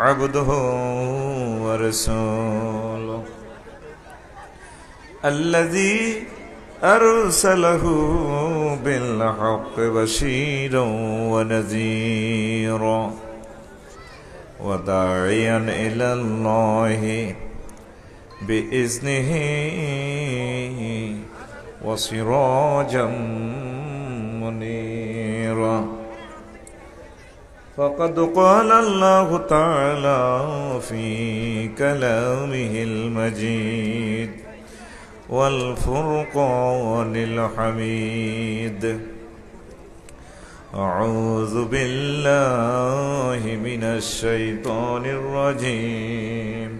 عبده ورسوله الذي أرسله بالحق بشيرا ونذيرا وداعيا إلى الله بإذنه وسراجا منيرا فقد قال الله تعالى في كلامه المجيد والفرقان الحميد أعوذ بالله من الشيطان الرجيم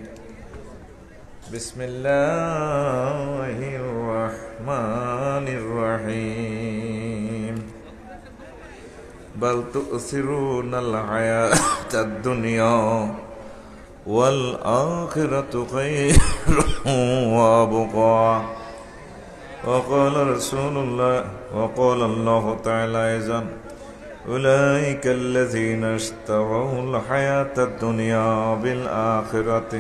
بسم الله الرحمن الرحيم بل تؤثرون الحياة الدنيا والآخرة خير وأبقى وقال الله تعالى أيضا أولئك الذين اشتروا الحياة الدنيا بالآخرة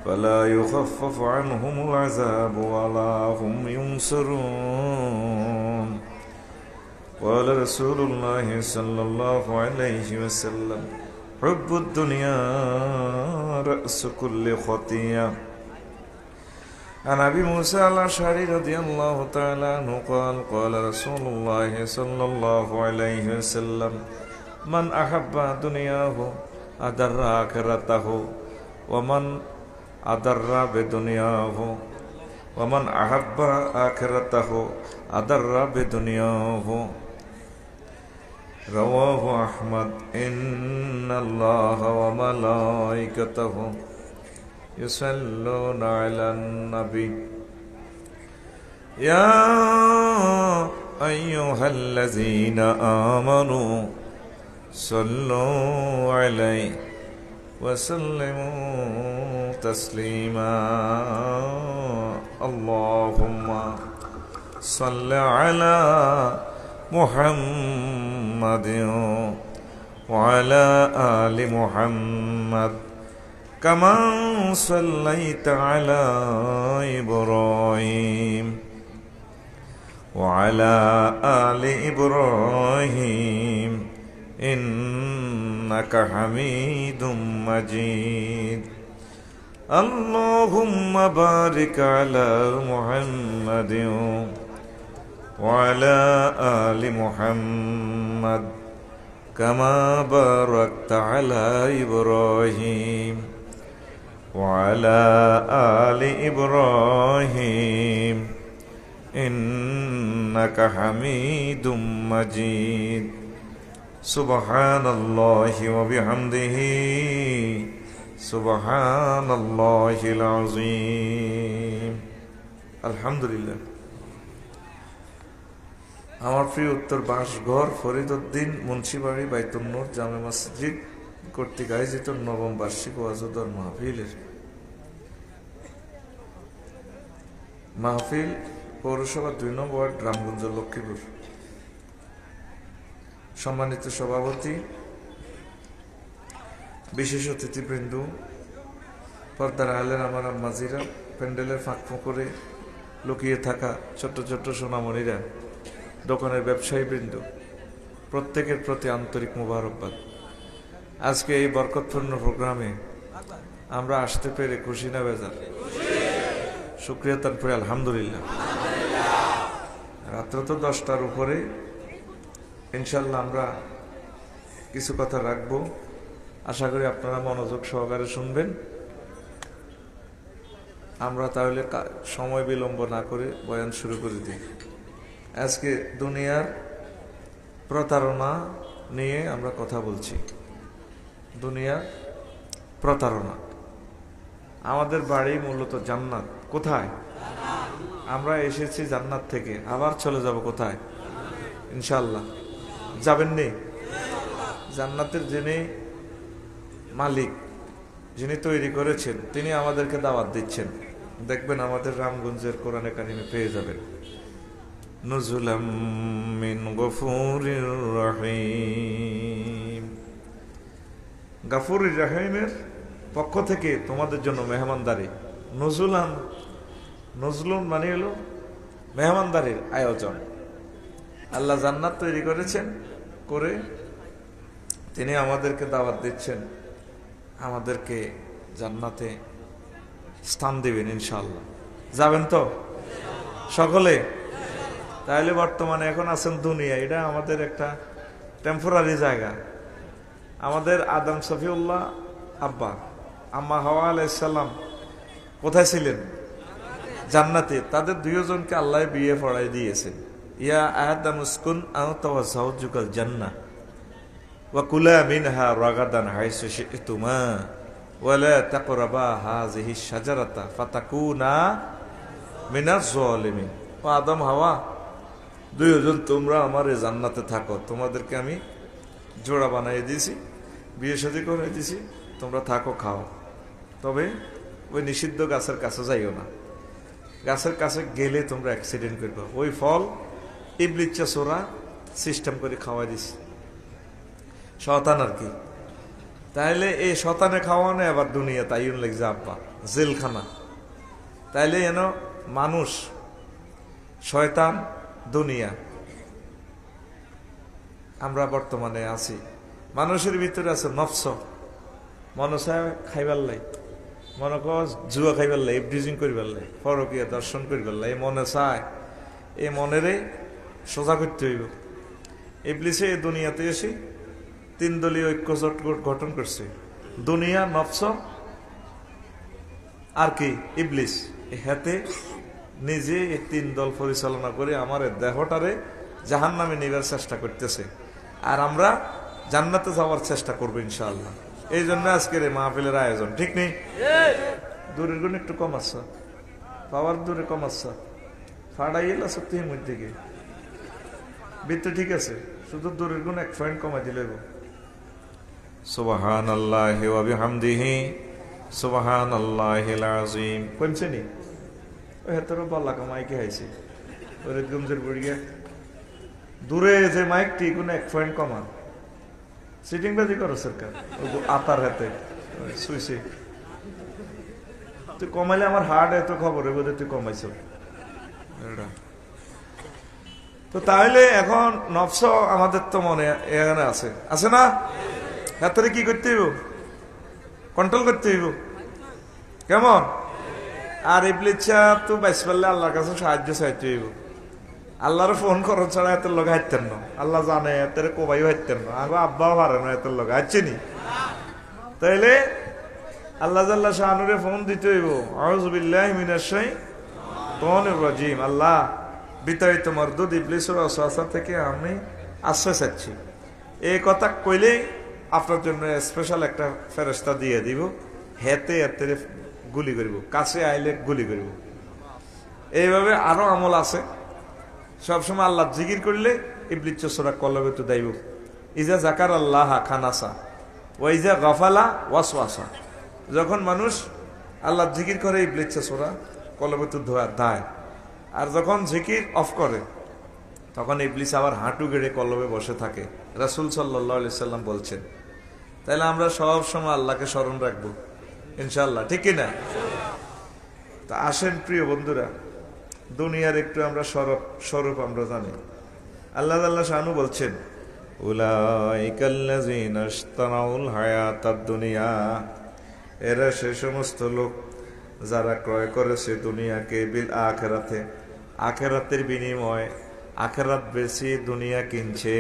فلا يخفف عنهم العذاب ولا هم ينصرون قال رسول الله صلى الله عليه وسلم حب الدنيا رأس كل خطيئة عن أبي موسى الأشعري رضي الله تعالى عنه قال قال رسول الله صلى الله عليه وسلم من أحب دنياه أدر آخرته ومن أدر بدنياه ومن أحب آخرته أدر بدنياه رواه أحمد إن الله وملائكته يصلون على النبي يا أيها الذين آمنوا صلوا عليه وسلموا تسليما اللهم صل على محمد وعلى آل محمد كما صليت على إبراهيم وعلى آل إبراهيم إنك حميد مجيد اللهم بارك على محمد وعلى آل محمد كما باركت على إبراهيم وعلى آل إبراهيم إنك حميد مجيد سبحان الله وبحمده سبحان الله العظيم الحمد لله আমার প্রিয় উত্তর বাসঘর ফরিদউদ্দিন মুন্সিবাড়ি বাইতুন নূর জামে মসজিদ কর্তৃক আয়োজিত নবম বার্ষিক ওয়াজুদর মাহফিল পৌরসভা 2 নং ওয়ার্ড রামগঞ্জ লক্ষ্মীপুর। সম্মানিত সভাপতি, বিশেষ অতিথিবৃন্দ, পর্দার আলের আমার আম্মাজিরা, প্যান্ডেলের ফাঁক ফোঁকরে লুকিয়ে থাকা ছোট্ট ছোট্ট সোনামণিরা, দোকানের ব্যবসায়ীবৃন্দ, প্রত্যেকের প্রতি আন্তরিক মোবারকবাদ। আজকে এই বরকতপূর্ণ প্রোগ্রামে আমরা আসতে পেরে খুশি না বেজার? শুকরিয়া তারপরে আলহামদুলিল্লাহ। রাত্র তো 10টার উপরে, ইনশাল্লাহ আমরা কিছু কথা রাখবো। আশা করি আপনারা মনোযোগ সহকারে শুনবেন। আমরা তাহলে সময় বিলম্ব না করে বয়ান শুরু করে দিই। আজকে দুনিয়ার প্রতারণা নিয়ে আমরা কথা বলছি। দুনিয়ার প্রতারণা। আমাদের বাড়ি মূলত জান্নাত। কোথায়? আমরা এসেছি জান্নাত থেকে, আবার চলে যাব কোথায়? ইনশাআল্লাহ। যাবেন নি? জান্নাতের যিনি মালিক, যিনি তৈরি করেছেন, তিনি আমাদেরকে দাওয়াত দিচ্ছেন। দেখবেন আমাদের রামগঞ্জের কোরআনে কারিমে পেয়ে যাবেন, নুজুলাম মিন গফুরির রহিম। গাফুর রাহিমের পক্ষ থেকে তোমাদের জন্য মেহমানদারি, নজুলান, নজলুন মানে হলো মেহমানদারির আয়োজন। আল্লাহ জান্নাত তৈরি করেছেন, করে তিনি আমাদেরকে দাওয়াত দিচ্ছেন, আমাদেরকে জান্নাতে স্থান দিবেন ইনশাআল্লাহ। যাবেন তো সকলে? তাহলে বর্তমানে এখন আছেন দুনিয়া, এটা আমাদের একটা টেম্পোরারি জায়গা। আমাদের আদম সফিউল্লাহ আব্বা, আম্মা হাওয়া আলাইহিস সালাম কোথায় ছিলেন? জান্নাতে। তাদের দুইজনকে আল্লাহ বিয়ে পড়াই দিয়েছেন। ইয়া আদম উসকুন আনতা ওয়া যাওজুকাল জান্নাহ ওয়া কুলা মিনহা রাগাদান হাইসু শি'তুমা ওয়া লা তাকরাবা হাযিহি শাজারাতা ফাতাকুনা মিনাজ জালিমিন। ও আদম হাওয়া, দুইজন তোমরা আমার এই জান্নাতে থাকো, তোমাদেরকে আমি জোড়া বানিয়ে দিয়েছি, বিয়ে শাদী করে দিয়েছি, তোমরা থাকো, খাও, তবে ওই নিষিদ্ধ গাছের কাছে যাইও না। গাছের কাছে গেলে তোমরা অ্যাক্সিডেন্ট করবে। ওই ফল ইবলিচ্ছা সোরা সিস্টেম করে খাওয়াই দিছি, শয়তান আর কি। তাইলে এই শয়তানে খাওয়ানো আবার দুনিয়া তাইন লাগছে আব্বা জেলখানা। তাইলে যেন মানুষ, শয়তান, দুনিয়া, আমরা বর্তমানে আছি। মানুষের ভিতরে আছে নফস, মনে চায় খাইবার লাই, মনে কর জুয়া খাইবার লাই, ব্রিজিং করিবার লাই, পরকীয়া দর্শন করিবার লাই, মনে চায়। এই মনেরে সোজা করতে হইব। ইবলিসে এই দুনিয়াতে এসে 3 দলীয় ঐক্য জোট গঠন করছে, দুনিয়া, নফস আর কি ইবলিস। হাতে নিজে এই 3 দল পরিচালনা করে আমার দেহটারে জাহান্নামে নিবার চেষ্টা করতেছে, আর আমরা জান্নাতে যাওয়ার চেষ্টা করবো ইনশাআল্লাহ। এই জন্য আজকের এই মাহফিলের আয়োজন, ঠিক নেই? দূরের গুণ একটু কম আসছে, পাওয়ার দূরে কম আসছে, ফাড়াই এলা সত্যি মধ্যে গিয়ে বৃত্তি ঠিক আছে, শুধু দূরের গুণ 1 পয়েন্ট কমাই দিলে। সুবহানাল্লাহি ওয়া বিহামদিহি সুবহানাল্লাহিল আযীম। কমছে নি? ওই হেতর পাল্লা মাইকে হাইছে ওরে গমজের বুড়িয়া দূরে যে মাইকটি কোন 1 পয়েন্ট কমা। সিটিং বাজি করো সরকার, আতার হাতে সুইছে তুই কমাইলে আমার হার্ট এত খবর বোধ তুই কমাইছ। তো তাহলে এখন নফস আমাদের তো মনে এখানে আছে, আছে না? হাতে কি করতে হইব? কন্ট্রোল করতে হইব। কেমন? আর ইবলিচ্ছা তো বাইস পারলে আল্লাহর কাছে সাহায্য চাইতে হইব। আল্লাহর ফোন করো ছাড়া এত লোক হাঁটতেন না, আল্লাহ জানে এত কোবাইও হাঁটতেন না, আগে আব্বাও পারে না এত লোক হাঁটছে নি। তাইলে আল্লাহ জাল্লা শাহানুরে ফোন দিতে হইব, আউযু বিল্লাহি মিনাশ শাইতানির রাজিম, আল্লাহ বিতাড়িত মরদুদ ইবলিসের ওয়াসওয়াসা থেকে আমি আশ্রয় চাচ্ছি। এই কথা কইলে আপনার জন্য স্পেশাল একটা ফেরেশতা দিয়ে দিব, হেতে এতে গুলি করিব, কাছে আইলে গুলি করিব। এইভাবে আরো আমল আছে। সবসময় আল্লাহ জিকির করলে ইবলিস সূরা কলবে তো দাইব, ইজা যাকার আল্লাহ খানাসা ওয়া ইজা গাফালা ওয়াসওয়াসা। যখন মানুষ আল্লাহ জিকির করে ইবলিস সূরা কলবে তো দায়, আর যখন জিকির অফ করে তখন ইবলিস আবার হাঁটু গেড়ে কলবে বসে থাকে। রাসূল সাল্লাল্লাহু আলাইহি সাল্লাম বলছেন। তাইলে আমরা সব সময় আল্লাহকে স্মরণ রাখবো ইনশাআল্লাহ, ঠিক কি না? তা আসেন প্রিয় বন্ধুরা, দুনিয়ার একটু আমরা স্বরূপ আমরা জানি। আল্লাহ তাআলা শানু বলছেন, উলাইকাল্লাযীনা ইশতারাউল হায়াতাদ দুনিয়া, এরা সে সমস্ত লোক যারা ক্রয় করেছে দুনিয়াকে বিল আখিরাতে, আখিরাতের বিনিময়ে আখিরাত বেশি দুনিয়া কিনছে।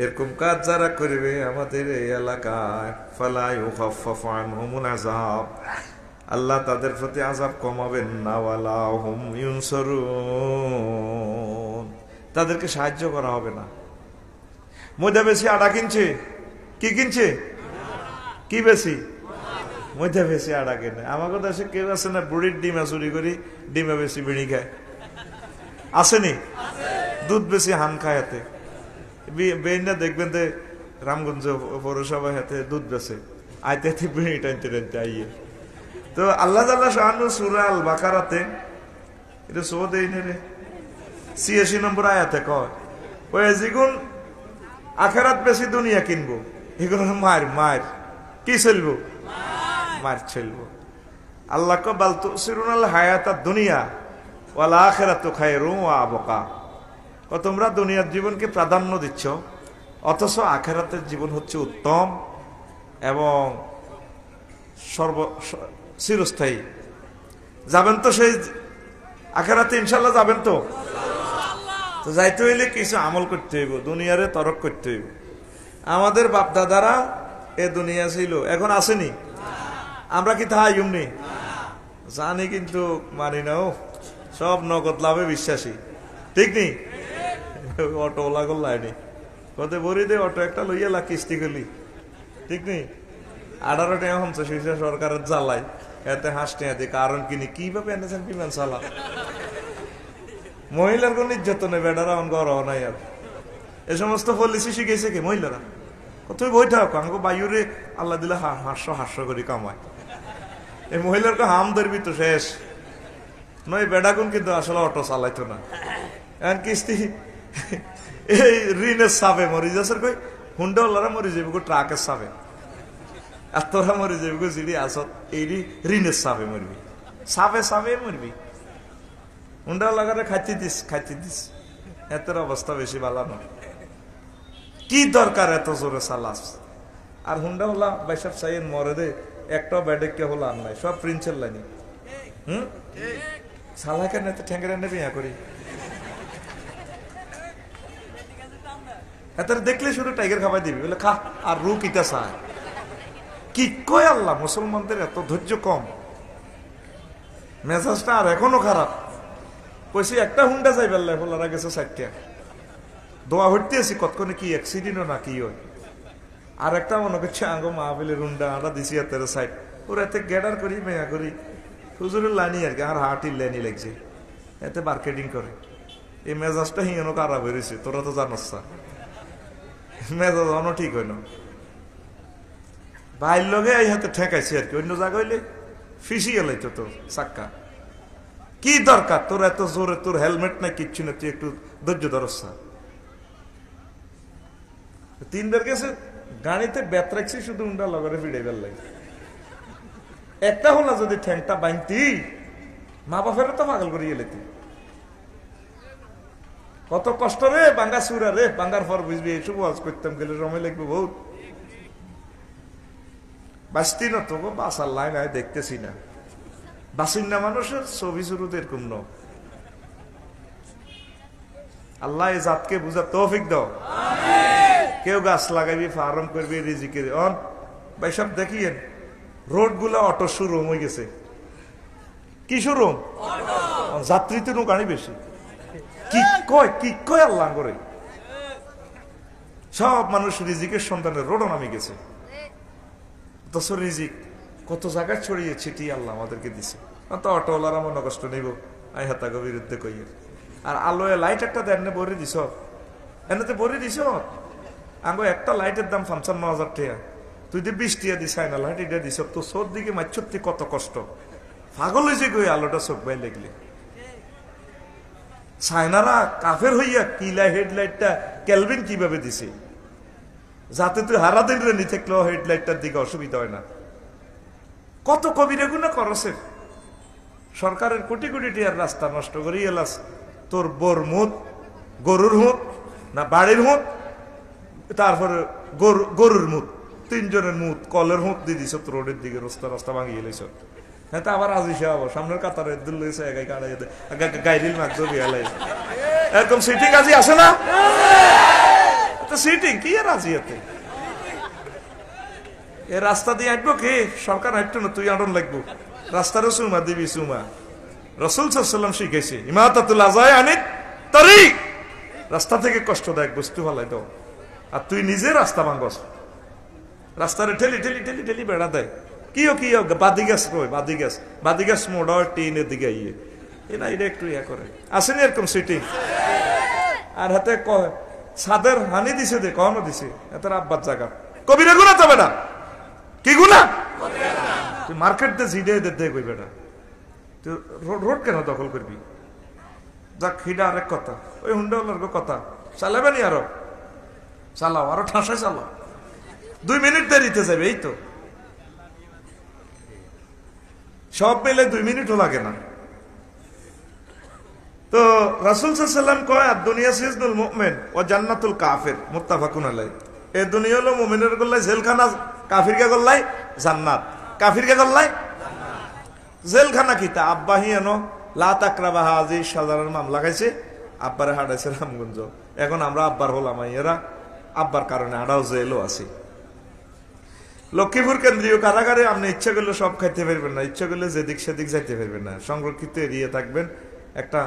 এরকম কাজ যারা করবে আমাদের এই এলাকায়, ফালা ইউখাফফাফু আনহুমুল আযাব, আল্লাহ তাদের প্রতি আযাব কমাবেন না, ওয়ালা হুম ইউনসারুন, তাদেরকে সাহায্য করা হবে না। ময়দা বেশি আটা কিনছে, কি কিনছে? কি বেশি? ময়দা বেশি আটা কিনে। আমাকে দেশে কেউ আছে না বুড়ির ডিমা চুরি করি ডিমা বেশি বিড়ি খায়? আসেনি? দুধ বেশি হান খায় হাতে বেইনা দেখবেন যে রামগঞ্জ পৌরসভা হাতে দুধ বেছে আইতে বিড়ি টানতে টানতে আইয়ে। তো আল্লাহ তাআলা শানু সূরা আল বাকারাতে এটা সৌদে রে 86 নম্বর আয়াতে কয়, ওই জিগুন আখিরাত বেশি দুনিয়া কিনবো, এগুলো মার মার কি চলবো, মার চলবো। আল্লাহ কো বাল তুসিরুনাল হায়াতাদ দুনিয়া ওয়াল আখিরাতু খায়রুন ওয়া আবকা। তোমরা দুনিয়ার জীবনকে প্রাধান্য দিচ্ছ, অথচ আখিরাতের জীবন হচ্ছে উত্তম এবং চিরস্থায়ী। যাবেন তো সেই আখিরাতে ইনশাল্লাহ, যাবেন তো? তো যাইতে হইলে কিছু আমল করতে হইব, দুনিয়ারে তরক করতে হইব। আমাদের বাপ দাদারা এ দুনিয়া ছিল, এখন আসেনি। আমরা কি তাহা ইউমনি জানি, কিন্তু মানি না। সব নগদ লাভে বিশ্বাসী, ঠিক নি? অটো ওলা করলাইনি, কত বরি দে অটো একটা লইয়া কিস্তি করলি, ঠিক নি? 18 টাকা 50 পয়সা সরকারের জ্বালাই, এতে হাসতে দিই। কারণ কিনি কিভাবে এনেছেন বিমান চালা। মহিলার কোন ইজ্জত নেই, বেটারা গর নাই। আর এ সমস্ত পলিসি শিখেছে কি মহিলারা? তুই বই থাক, আমাকে বায়ুরে আল্লাহ দিলে হাস্য করি কামায়। এই মহিলার হাম ধরবি তো শেষ নয়। বেডাগুন কিন্তু আসলে অটো চালাইতো না, এখন কিস্তি এই ঋণের সাপে মরি যাচ্ছে। কই হুন্ডাওয়ালারা মরি যাবি, ট্রাকের সাপে। আর তোরা মরি যাবি জিডি আসত এই ঋণের সাপে মরবি, সাপে সাপে মরবি। হুন্ডাওয়ালারে খাইতে দিস। এতের অবস্থা বেশি ভালো না। কি দরকার এত জোরে চালাস? আর হুন্ডাওয়ালা বাইসাব চাইন মরে দে, একটা ব্যাডে কে হলো আর নাই, সব প্রিন্সের লাইনি। সালা কেন এত ঠেঙ্গের এনে বিয়া করি? এত দেখলে শুধু টাইগার খাবাই দিবি, বলে খা আর রু কিতা চায়। কি কয় আল্লাহ, মুসলমানদের এত ধৈর্য কম। মেজাজটা আর এখনো খারাপ। কইছি একটা হুন্ডা যাই বেল্লা ফলারা গেছে 4টা। দোয়া হইতে আছি কতক্ষণে কি অ্যাক্সিডেন্টও না কি হয়। আর একটা মনে করছে আঙ্গো মাহফিলের হুন্ডা আটা দিছি এতের সাইড, ওর এতে গেডার করি মেয়া করি হুজুরের লাইনি আর কি, আর হার্টির লাইনি লাগছে, এতে মার্কেটিং করে। এই মেজাজটা হিঁনো খারাপ হয়েছে, তোরা তো জানোস না। মেজাজ অন ঠিক হয় না। বাইর লগে এই হাতে ঠেকাইছে আর কি, অন্য জায়গা হইলে ফিসি এলাই তো তোর চাক্কা। কি দরকার তোর এত জোরে? তোর হেলমেট নাই, কিচ্ছু না, তুই একটু ধৈর্য ধরস। 3বার গেছে গাড়িতে বেত রাখছি, শুধু উন্ডা লগরে ফিরে বেলাই। একটা হলা যদি ঠ্যাংটা বাইনতি, মা বাপের তো পাগল করিয়ে লেতি। কত কষ্ট রে বাঙ্গা সুরা রে, বাঙ্গার পর বুঝবি এইসব ওয়াজ করতাম গেলে সময় লাগবে বহুত। বাঁচতি না তো, বাসার লাইন আয় দেখতেছি না। বাসিন না মানুষের ছবি শুরুতে এরকম ন। আল্লাহ এই জাতকে বুঝার তৌফিক দাও। কেউ গাছ লাগাবি, ফার্ম করবি, রিজিকের অন ভাই সব দেখিয়েন। রোড গুলা অটো শোরুম হয়ে গেছে। কি শোরুম? যাত্রীতে নো গাড়ি বেশি। কি কয় আল্লাহ করে। সব মানুষ রিজিকের সন্তানের রোডও নামে গেছে। অথচ রিজিক কত জায়গায় ছড়িয়ে ছিটিয়ে আল্লাহ আমাদেরকে দিছে। তো অটোওয়ালারা মনে কষ্ট নিব, আই হাতাগো বিরুদ্ধে কইয়ে। আর আলোয় লাইট একটা দেন ভরে দিস, এনাতে ভরে দিস। আঙ্গো একটা লাইটের দাম 55,000 টাকা, তুই যে 20 টাকা দিস না লাইট এটা দিস, তো চোর দিকে মাচ্ছত্তি কত কষ্ট। পাগল হয়েছে কই আলোটা চোখ বাই লাগলে। চায়নারা কাফের হইয়া কিলা হেডলাইটটা ক্যালভিন কিভাবে দিছে, যাতে তুই হারা দিন রেনি থাকলেও হেডলাইটটার দিকে অসুবিধা হয় না। কত কবিরা গুনাহ করছে। সরকারের কোটি কোটি টিয়ার রাস্তা নষ্ট করি এলাস, তোর বোর মুদ, গরুর মুদ না বাড়ির মুদ, তারপরে গরুর মুদ, 3 জনের মুদ, কলের মুদ দিয়ে দিস রোডের দিকে, রাস্তা ভাঙিয়ে এলাইছ। হ্যাঁ তা আবার আজি সে হবো সামনের কাতারে দুল লইছে একাই কাটাই গাইরিল মাগজো বিয়ালাই। এরকম সিটিং আজি আছে না? সিটিং কি আর আজি এতে? এ রাস্তা দিয়ে হাঁটবো কে? সরকার হাঁটতো না, তুই আটন লাগবো। রাস্তারও সুমা দিবি সুমা। রাসূল সাল্লাল্লাহু আলাইহি ওয়াসাল্লাম শিখাইছে ইমাতাতুল আযায় আনিত তারিক, রাস্তা থেকে কষ্টদায়ক বস্তু ফালাই দাও। আর তুই নিজে রাস্তা ভাঙস, রাস্তারে ঠেলি ঠেলি ঠেলি ঠেলি বেড়া দেয়। কিও বাদিগাস কই, বাদিগাস মোড় টিনের দিকে ইয়ে এনা এটা একটু ইয়া করে আসেনি এরকম সিটিং। আর হাতে কয় ছাদের হানি দিছে দে, কখনো দিছে এত আব্বার জায়গা। কবিরা গুণা তো বেটা, কি গুণা? তুই মার্কেট দিয়ে ঝিডে দে কই বেটা, তুই রোড কেন দখল করবি? যাক হিডা আরেক কথা, ওই হুন্ডাওয়ালার কথা চালাবে নি, আরো চালাও, আরো ঠাসায় চালাও। 2 মিনিট দেরিতে যাবে, এই তো সব মিলে 2 মিনিটও লাগে না। তো রাসূল সাল্লাল্লাহু আলাইহি ওয়াসাল্লাম কয় আর দুনিয়া সিজনুল মুমিন ওয়া জান্নাতুল কাফির, মুত্তাফাকুন আলাইহি। এই দুনিয়া হলো মুমিনের গল্লাই জেলখানা, কাফিরকে গল্লাই জান্নাত। কাফিরকে গল্লাই জেলখানা কিতা আব্বাহি এনো লা তাকরাবা হাজি সাজারার মামলা খাইছে, আব্বারে হাঁটাইছে রামগঞ্জ। এখন আমরা আব্বার হলাম, এরা আব্বার কারণে হাঁটাও জেলও আছি। লক্ষ্মীপুর কেন্দ্রীয় কারাগারে আপনি ইচ্ছা করলে সব খাইতে পারবেন না, ইচ্ছা করলে যেদিক সেদিক যাইতে পারবেন না, সংরক্ষিত এরিয়া থাকবেন, একটা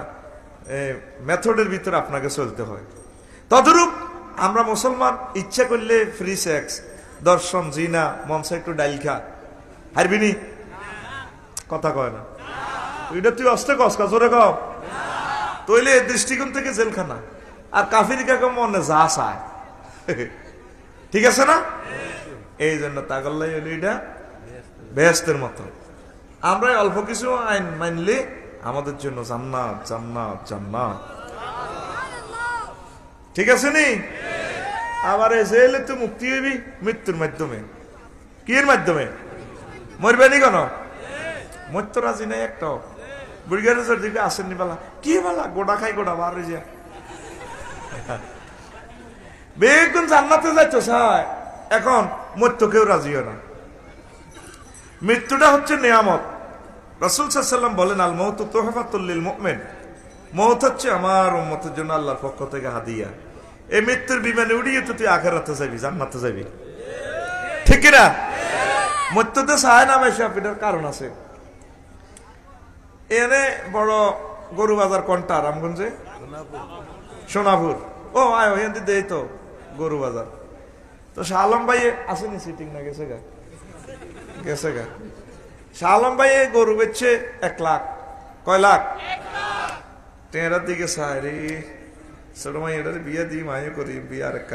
মেথডের ভিতরে আপনাকে চলতে হয়। তদরূপ আমরা মুসলমান ইচ্ছা করলে ফ্রি সেক্স, দর্শন, জিনা, মনসা একটু ডাইল খা, হারবিনি কথা কয় না, এটা তুই অস্তে কসকা জোরে কও, তৈলে দৃষ্টিকোণ থেকে জেলখানা। আর কাফির কাকে মনে যা চায়, ঠিক আছে না? এই জন্য তাগল্লাই হলো এটা বেহেশতের মতো। আমরা অল্প কিছু আইন মানলে আমাদের জন্য জান্নাত জান্নাত জান্নাত, ঠিক আছে নি? আবার জেলে তো মুক্তি হইবি মৃত্যুর মাধ্যমে। কির মাধ্যমে? মরবে নি কেন? মরতে রাজি নাই একটা বুড়িগারের দিকে আসেননি বেলা, কি বেলা গোটা খাই গোটা বার হয়ে যায়, বেগুন জান্নাতে যাইতো চায়, এখন মরতে কেউ রাজি হয় না। মৃত্যুটা হচ্ছে নিয়ামত। রাসূল সাল্লাল্লাহু আলাইহি ওয়াসাল্লাম বলেন আল মাউতু তুহফাতুল লিল মুমিন, মওত হচ্ছে আমার উম্মতের জন্য আল্লাহর পক্ষ থেকে হাদিয়া। এই মৃত্যুর বিমানে উড়িয়ে তো তুই আখিরাতে যাবি, জান্নাতে যাবি, ঠিক না? মৃত্যুতে চায় না বেশি, এটার কারণ আছে। এনে বড় গরু বাজার কোনটা? রামগঞ্জে সোনাপুর। ও আয় এনে দেই তো গরু বাজার। তো শাহ আলম ভাই আসেনি, সিটিং না গেছে গা, গেছে গা। শাহ আলম ভাই গরু বেচছে 1 লাখ। কয় লাখ? টেঁড়ার দিকে ছায় রে, ছোট মাই এটার বিয়ে দিই, মাইও করি বিয়ে আর এক।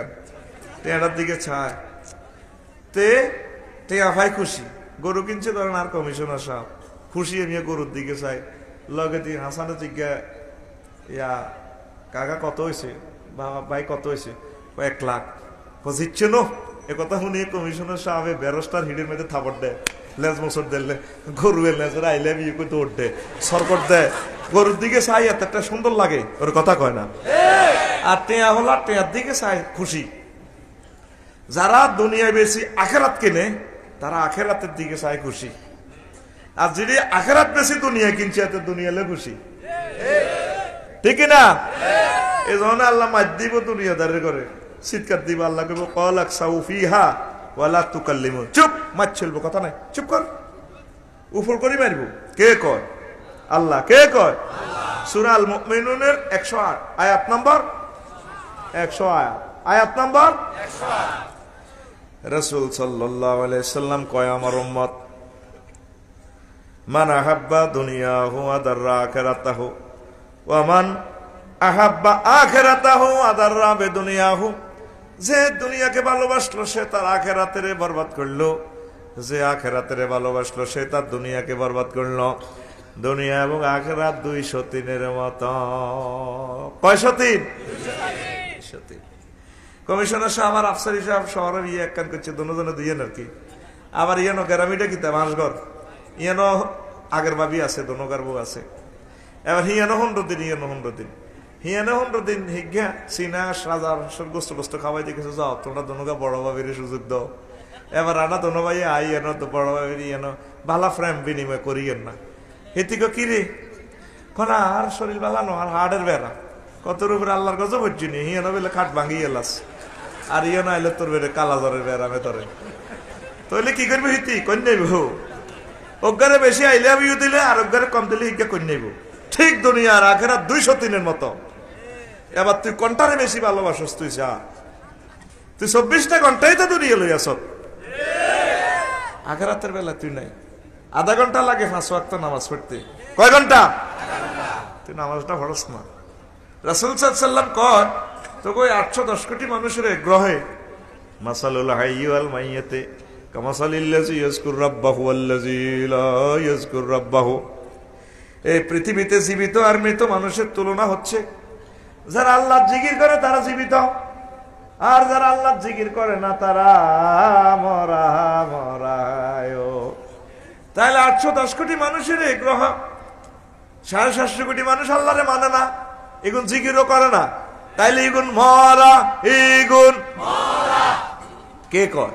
টেঁড়ার দিকে ছায় তে টেয়া ভাই খুশি, গরু কিনছে ধরেন, আর কমিশনার সাহেব খুশি, আমি গরুর দিকে চাই। লগে দিয়ে হাসানো জিজ্ঞা, ইয়া কাকা কত হয়েছে, ভাই কত হয়েছে? 1 লাখ। বুঝিচ্ছে নো এ কথা শুনি কমিশনার সাহেব ব্যারস্টার হিডের মধ্যে থাপড় দেয়, লেজ মোসর দিলে গরু লেজের আইলে বিয়ে করে দৌড় দেয়, সরকট দেয়। গরুর দিকে চাই এতটা সুন্দর লাগে, ওর কথা কয় না। আর টেয়া হলা টেয়ার দিকে চাই খুশি। যারা দুনিয়ায় বেশি আখেরাত কেনে তারা আখেরাতের দিকে চাই খুশি, আর যদি আখেরাত বেশি দুনিয়া কিনছে এত দুনিয়ালে খুশি, ঠিক না? এই জন্য আল্লাহ মার দিব দুনিয়াদারের করে, চিৎকার দিব, আল্লাহ কইব ক্বাল আকসাউ ফিহা ওয়ালা তুকাল্লিমু, চুপ, মার চলবো, কথা নাই, চুপ কর, উপর করি মারব। কে কয়? আল্লাহ। কে কয়? সূরা আল মুমিনুনের 108 আয়াত নম্বর 100, আয়াত নম্বর 108। রাসূল সাল্লাল্লাহু আলাইহি সাল্লাম কয় আমার উম্মত মান আহাব্বা দুনিয়াহু আদাররা আখিরাতাহু ওয়া মান আহাব্বা আখিরাতাহু আদাররা বিদুনিয়াহু, যে দুনিয়াকে ভালোবাসলো সে তার আখিরাতের বরবাদ করলো, যে আখিরাতের ভালোবাসলো সে তার দুনিয়াকে বরবাদ করলো। দুনিয়া এবং আখিরাত 203-এর মতো। কয়শো 3? 203। কমিশনার সাহেব আমার আফসারি সাহেব শহরে ইয়ে একখান করছে, দুজনে দুইয়েন আর কি। আবার ইয়েনো গ্রামিটা কিতা মাসগর, ইয়েনো আগের ভাবি আছে, দনগার বউ আছে। এবার হিয়ানো 15 দিন, ইয়েনো 15 দিন, হিয়ানো 15 দিন হিজ্ঞা চিনা সাজার গোস্ত গোস্ত খাওয়াই দেখেছো, যাও তোমরা দনগা বড় ভাবির সুযোগ দাও। এবার রানা দনো ভাই আই এনো তো বড় ভাবির ইয়েনো ভালা ফ্রেম বিনিময় করিয়েন না। হেতিকে কি রে কনা আর শরীর বালানো আর হাড়ের বেড়া কতর উপরে আল্লাহর গজব হচ্ছে নি, হিয়ানো বেলে খাট ভাঙি এলাস, আর ইয়েনো আইলে তোর বেড়ে কালা জ্বরের বেড়া মেতরে, তাহলে কি করবি? হিতি কন্যাইব অজ্ঞারে বেশি আইলে আমি দিলে, আর অজ্ঞারে কম দিলে হিজ্ঞা কন্যাইব। ঠিক দুনিয়া আর আখেরাত 203-এর মতো। এবার তুই কোনটারে বেশি ভালোবাসস? তুই যা, তুই 24টা ঘন্টাই তো দুনিয়া লই আস, আখেরাতের বেলা তুই নাই। আধা ঘন্টা লাগে 5 ওয়াক্ত নামাজ পড়তে, কয় ঘন্টা? তুই নামাজটা পড়স না। রাসূল সাল্লাল্লাহু আলাইহি ওয়াসাল্লাম কয় তো কই 810 কোটি মানুষের গ্রহে মাসালুল হাইয়্যি ওয়াল মাইয়্যিতি কামাসালিল্লাযী ইয়াযকুর রাব্বাহু ওয়াল্লাযী লা ইয়াযকুর রাব্বাহু। এই পৃথিবীতে জীবিত আর মৃত মানুষের তুলনা হচ্ছে যারা আল্লাহর জিকির করে তারা জীবিত, আর যারা আল্লাহর জিকির করে না তারা 810 কোটি মানুষের এই গ্রহ, 750 কোটি মানুষ আল্লাহরে মানে না, এগুন জিকিরও করে না, তাইলে এগুন মরা, এগুন কে কয়?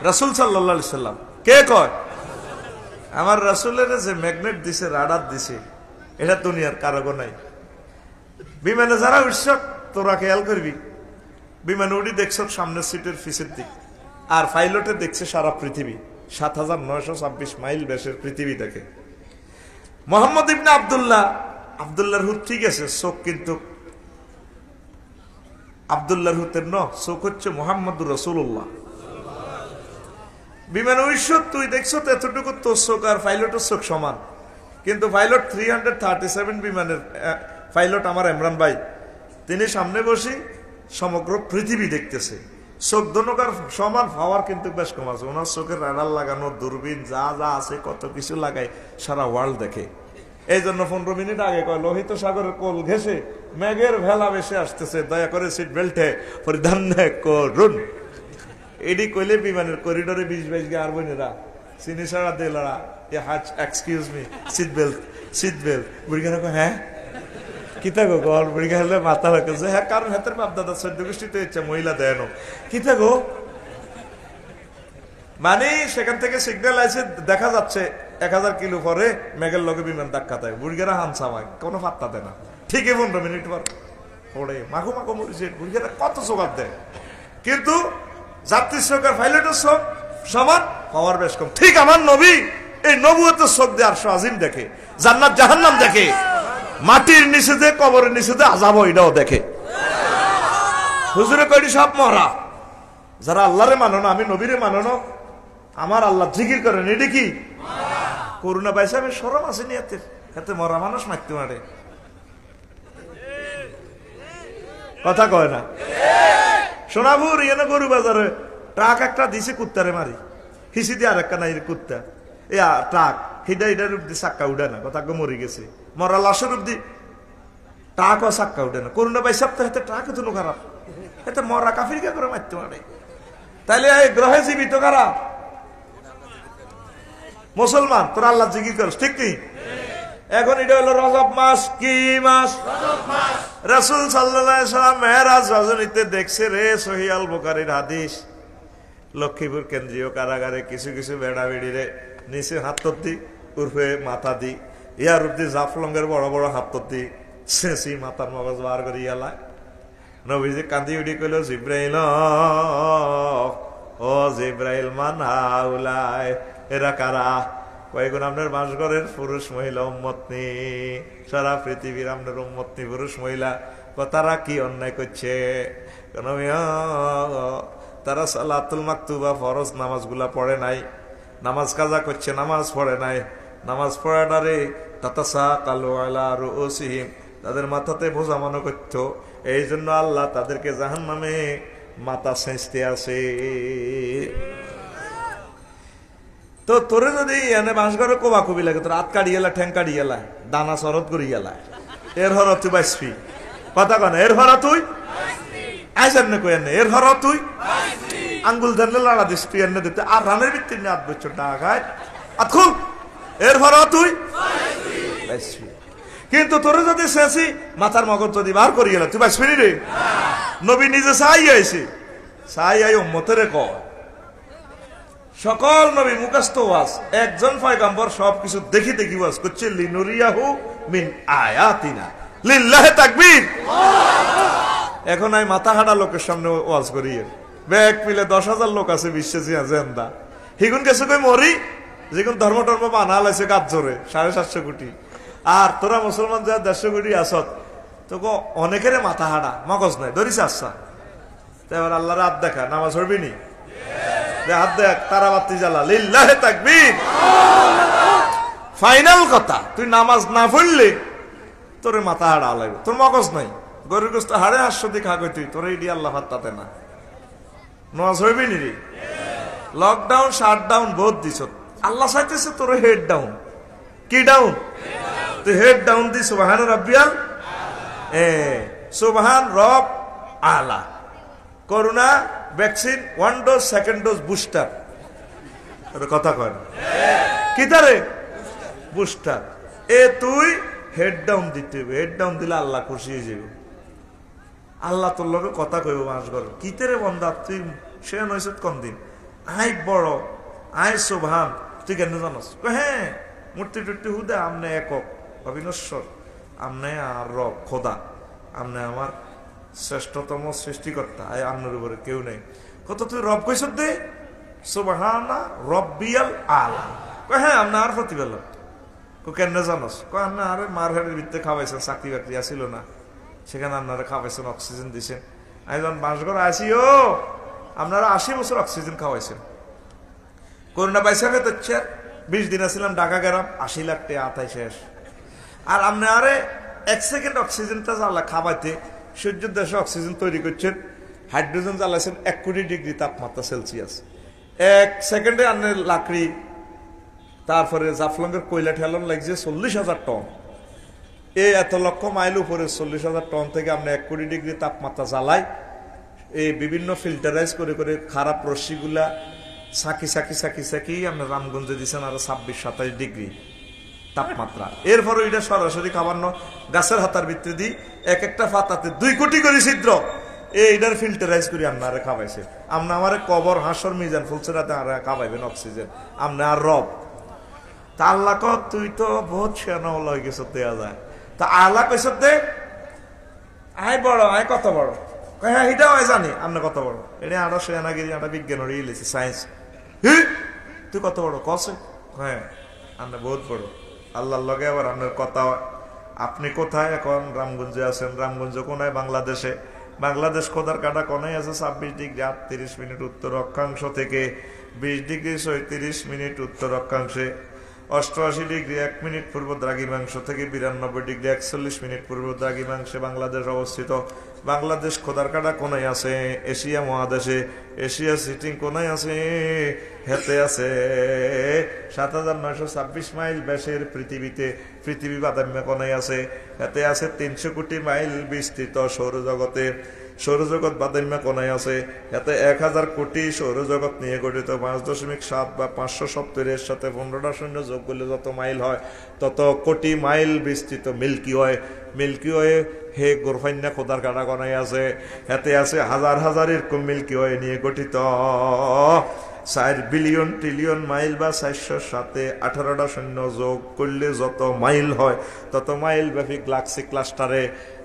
রাসূল সাল্লাল্লাহু আলাইহি সাল্লাম। কে কয়? আমার রাসূলের যে ম্যাগনেট দিছে, রাডার দিছে, এটা দুনিয়ার কারো নাই। বিমানে যারা উঠছ তোরা খেয়াল করবি, বিমানে উঠি দেখছ সামনের সিটের পিছের দিক, আর পাইলটে দেখছে সারা পৃথিবী, 7926 মাইল ব্যাসের পৃথিবী দেখে। মোহাম্মদ ইবনে আব্দুল্লাহর হুত ঠিক আছে, চোখ কিন্তু আব্দুল্লাহর হুতের চোখ হচ্ছে মুহাম্মদুর রাসূলুল্লাহ। বিমান উড়ছ, তুই দেখছ এতটুকু তোর চোখ আর পাইলটের চোখ সমান, কিন্তু পাইলট 337 বিমানের পাইলট আমার ইমরান ভাই, তিনি সামনে বসে সমগ্র পৃথিবী দেখতেছে, চোখ দোনোকার সমান, পাওয়ার কিন্তু বেশ কম আছে। ওনার চোখের রাডার লাগানো, দূরবীন যা যা আছে কত কিছু লাগায়, সারা ওয়ার্ল্ড দেখে। এই জন্য 15 মিনিট আগে কয় লোহিত সাগরের কোল ঘেসে মেঘের ভেলা ভেসে আসতেছে, দয়া করে সিট বেল্টে পরিধান করুন। এডি কইলে বিমানের করিডোরে 20-22 গে আর বোনেরা চিনি সারা দেলারা, এক্সকিউজ মি, সিট বেল্ট বুড়িগানা, হ্যাঁ কিতা গো গল বুড়িগা হলে মাথা রাখছে, হ্যাঁ কারণ হাতের বাপ দাদা 14 গোষ্ঠীতে ইচ্ছা মহিলা দেয় কিতা গো, মানে সেখান থেকে সিগন্যাল আছে, দেখা যাচ্ছে 1000 কিলো পরে মেঘের লগে বিমান ধাক্কা দেয়, বুড়িগারা হানসামায় কোনো পাত্তা দেয় না। ঠিকই 15 মিনিট পর পড়ে মাখো মাখো মরিছে, বুড়িগারা কত চোখার দেয়, কিন্তু যাত্রীর চোখ আর পাইলটের চোখ সমান, পাওয়ার বেশ কম। ঠিক আমার নবী এই নবুয়তের চোখ দিয়ে আরশ আজিম দেখে, জান্নাত জাহান্নাম দেখে, মাটির নিচে যে কবরের নিচে যে আযাব এটাও দেখে। হুজুরে কয়টি সব মরা, যারা আল্লাহরে মানো না, আমি নবীরে মানো না, আমার আল্লাহ জিকির করেন, এটি কি করুণা পাইছে, আমি শরম আছে নিয়াতের, এতে মরা মানুষ মারতে মারে, কথা কয় না। সোনাপুর ইয়ে গরু বাজারে ট্রাক একটা দিছে কুত্তারে মারি, হিসি দিয়ে আর একটা নাই কুত্তা, এ ট্রাক হিডা রূপ দিয়ে চাক্কা উঠে না, কথা মরি গেছে, মরা লাশের রূপ দি ট্রাক ও চাক্কা উঠে না। করুণা পাইছে হাতে ট্রাক তুলো খারাপ, এতে মরা কাফির কে করে মারতে মারে, তাইলে এই গ্রহে জীবিত কারা? মুসলমান। তোর আল্লাহ জিকির করস, ঠিক নেই? এখন এটা হলো রজব মাস। কি মাস? রাসূল সাল্লাল্লাহু আলাইহি সাল্লাম মেরাজ রজনীতে দেখছে রে, সহিহ আল বুখারীর হাদিস, লক্ষ্মীপুর কেন্দ্রীয় কারাগারে কিছু কিছু বেড়া বেড়ি রে নিচে হাত দি, উর্ফে মাথা দি, ইয়ার রূপ দি জাফলঙ্গের বড় বড় হাত দি শেষি মাথার মগজ বার করে ইয়ালায়। নবীজি কান্দি উঠি কইল, জিব্রাইল ও জিব্রাইল, মান হাউলায়, এরা কারা? কয়েকগুণ আপনার বাসঘরের পুরুষ মহিলা উম্মত নি, সারা পৃথিবীর আপনার উম্মত নি পুরুষ মহিলা। তারা কি অন্যায় করছে? তারা সালাতুল মাকতুবা ফরজ নামাজ গুলা পড়ে নাই, নামাজ কাজা করছে, নামাজ পড়ে নাই, নামাজ পড়ে না রে, তাতাসা কালু আলা রুউসিহিম, তাদের মাথাতে বোঝা মনে করত, এই জন্য আল্লাহ তাদেরকে জাহান্নামে মাথা সেঁচতে আসে। তো তোরে যদি এনে বাঁশঘরে কোবা কবি লাগে, তোর হাত কাটি গেলা, ঠ্যাং কাটি গেলা, দানা শরৎ করি গেলা, এর হর তুই বাঁচবি, কথা কন, এর হর তুই আইসার নে কই এনে, এর হর তুই আঙ্গুল ধরলে লাড়া দিস, তুই এনে দিতে আর রানের ভিত্তির নিয়ে 8 বছর ডাকায় আতখুল, এর হর তুই বাঁচবি। কিন্তু তোরে যদি শেষি মাথার মগজ যদি বার করি গেলা, তুই বাঁচবি রে। নবী নিজে চাই আইছে, চাই আই উম্মতের ক, সকল নবী মুখস্থ ওয়াজ, একজন পয়গম্বর সবকিছু দেখি দেখি ওয়াজ করছে, লিনুরিয়াহু মিন আয়াতিনা, লিল্লাহি তাকবীর। এখন আমি মাথা হাঁটা লোকের সামনে ওয়াজ করি, ব্যাগ মিলে 10,000 লোক আছে বিশ্বাসী জেন্দা, হিগুন গেছে কই মরি, যেগুন ধর্ম টর্ম বানাল আছে গাছ জোরে 750 কোটি, আর তোরা মুসলমান যা 150 কোটি আসত, তো অনেকের মাথা হাঁটা মগজ নাই, ধরিস আচ্ছা। এবার আল্লাহর হাত দেখা, নামাজ পড়বি নি, হাত দেখ, তারা বাতি জ্বালা, লিল্লাহি তাকবীর। ফাইনাল কথা, তুই নামাজ না পড়লে তোর মাথা হাড়া লাগবে, তোর মগজ নাই, গরুর গোস্ত হাড়ে হাস্য দিয়ে খা কই, তুই তোর ইডি আল্লাহ হাত তাতে না, নামাজ হইবি নি রে। লকডাউন শাটডাউন বহুত দিছ, আল্লাহ চাইতেছে তোর হেড ডাউন। কি ডাউন? তুই হেড ডাউন দি সুবহান রাব্বিয়াল সুবহান রব আলা। Corona vaccine 1 dose, 2nd dose booster, কথা কয় না, কিতারে বুস্টার। এ তুই হেড ডাউন দিতে হবে, হেড ডাউন দিলে আল্লাহ খুশি হয়ে যাবে। আল্লাহ তোর লোকে কথা কইব মাস ঘর কিতারে বন্ধা তুই সে নয়স কম দিন আই বড় আই সোভান তুই কেন জানস? হ্যাঁ মূর্তি টুর্তি হুদে আমনে একক অবিনশ্বর, আমনে আর রব খোদা, আমনে আমার শ্রেষ্ঠতম সৃষ্টিকর্তা, আই আমনের উপরে কেউ নেই। কত তুই রব কইস দে সুবহানা রব্বিয়াল আলা। হ্যাঁ আমনে আর প্রতিবেলা কেন জানস? না আরে মার হেডের ভিত্তে খাওয়াইছেন, চাকরি বাকরি আসিল না, সেখানে আপনারা খাওয়াইছেন, অক্সিজেন দিছেন। আমি যখন বাসঘর আসি ও আপনারা 80 বছর অক্সিজেন খাওয়াইছেন। করোনা বাইসাকে তো 20 দিন আসছিলাম ঢাকা গেলাম, 80 লাখ টাকা আতাই শেষ। আর আপনি আরে 1 সেকেন্ড অক্সিজেনটা জ্বালা খাওয়াইতে সূর্যের দেশে অক্সিজেন তৈরি করছেন, হাইড্রোজেন জ্বালাইছেন 1 কোটি ডিগ্রি তাপমাত্রা সেলসিয়াস। 1 সেকেন্ডে আপনার লাকড়ি, তারপরে জাফলঙ্গের কয়লা ঠেলন লাগছে 40,000 টন। এই এত লক্ষ মাইল উপরে 40,000 টন থেকে আপনি 1 কোটি ডিগ্রি তাপমাত্রা জ্বালাই, এই বিভিন্ন ফিল্টারাইজ করে করে খারাপ রশ্মিগুলা সাকি আপনি রামগঞ্জে দিচ্ছেন আরো 26-27 ডিগ্রি তাপমাত্রা। এরপরে এটা সরাসরি খাবান্ন গাছের হাতার ভিতরে দিই, এক একটা পাতাতে 2 কোটি করে ছিদ্র, এইটার ফিল্টারাইজ করে আপনারা খাওয়াইছে। আপনি আমার কবর হাসর মিজান ফুলসেরাতে আর খাওয়াইবেন অক্সিজেন, আপনি আর রব। তা আল্লাহ ক তুই তো বহুত সেনা লয় গেছ দেয়া যায়। তা আল্লাহ কইস দে আয় বড়, আয় কত বড়? হ্যাঁ এটাও জানি আপনি কত বড়। এটা আরো সেনাগিরি একটা বিজ্ঞানের ইলেছি সায়েন্স। তুই কত বড় কসে? হ্যাঁ আপনি বহুত বড়। আল্লাহর লগে আবার আপনার কথা। আপনি কোথায় এখন? রামগঞ্জে আছেন। রামগঞ্জ কোনায়? বাংলাদেশে। বাংলাদেশ খোদার কাটা কোনায় আছে 26 ডিগ্রি 38 মিনিট উত্তর অক্ষাংশ থেকে 20 ডিগ্রি 37 মিনিট উত্তর অক্ষাংশে, 88 ডিগ্রি 1 মিনিট পূর্ব দ্রাঘিমাংশ থেকে 92 ডিগ্রি 41 মিনিট পূর্ব দ্রাঘিমাংশে বাংলাদেশ অবস্থিত। বাংলাদেশ খোদার কাটা কোনায় আছে এশিয়া মহাদেশে। এশিয়া সিটিং কোনায় আছে? হেতে আছে 7926 মাইল ব্যাসের পৃথিবীতে। পৃথিবী বাদাম্য কোনায় আছে? হেতে আছে 300 কোটি মাইল বিস্তৃত সৌরজগতে। সৌরজগৎ বাদাম্য কোনায় আছে? এতে 1000 কোটি সৌরজগৎ নিয়ে গঠিত। 5.7 বা 570 এর সাথে 15টা শূন্য যোগ করলে যত মাইল হয় তত কোটি মাইল বিস্তৃত মিল্কি ওয়ে। মিল্কি ওয়ে হে গোরফান্না খোদার কাটা কোনায় আছে? এতে আছে হাজার হাজার এরকম মিল্কি ওয়ে নিয়ে গঠিত। 4 বিলিয়ন ট্রিলিয়ন মাইল বা 400 সাথে 18টা শূন্য যোগ করলে যত মাইল হয় তত মাইল ব্যাপী গ্যালাক্সি ক্লাস্টারে।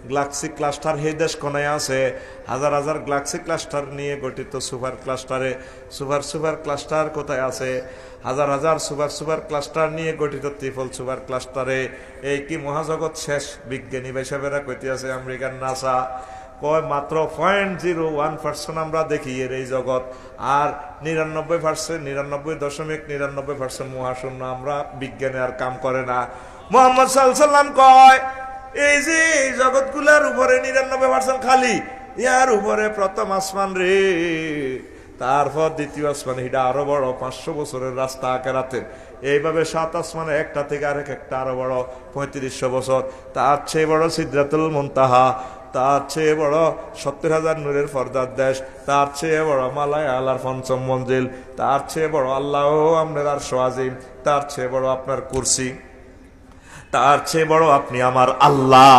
গ্যালাক্সি ক্লাস্টার হে দেশ কোনায় আছে? হাজার হাজার গ্যালাক্সি ক্লাস্টার নিয়ে গঠিত সুপার ক্লাস্টারে। সুপার ক্লাস্টার কোথায় আছে? হাজার হাজার সুপার ক্লাস্টার নিয়ে গঠিত ত্রিপল সুপার ক্লাস্টারে। এই কি মহাজগৎ শেষ? বিজ্ঞানী হিসাবেরা কইতে আছে আমেরিকার নাসা কয় মাত্র 0.01% আমরা দেখি এর এই জগৎ, আর 99% 99.99% মহাশূন্য। আমরা বিজ্ঞানে আর কাম করে না। মুহাম্মদ সাল্লাল্লাহু আলাইহি ওয়াসাল্লাম কয় এই যে জগৎগুলার উপরে 99% খালি, ইয়ার উপরে প্রথম আসমান রে, তারপর দ্বিতীয় আসমান, এটা আরো বড় 500 বছরের রাস্তা আখেরাতে। এইভাবে 7 আসমানে একটা থেকে আরেক একটা আরো বড় 3500 বছর। তার চেয়ে বড় সিদরাতুল মুনতাহা, তার চেয়ে বড় 70,000 নূরের পর্দার দেশ, তার চেয়ে বড় মালায় আল্লাহর 5ম মঞ্জিল, তার চেয়ে বড় আল্লাহ আপনার আরশ আজিম, তার চেয়ে বড় আপনার কুরসি, তার চেয়ে বড় আপনি আমার আল্লাহ।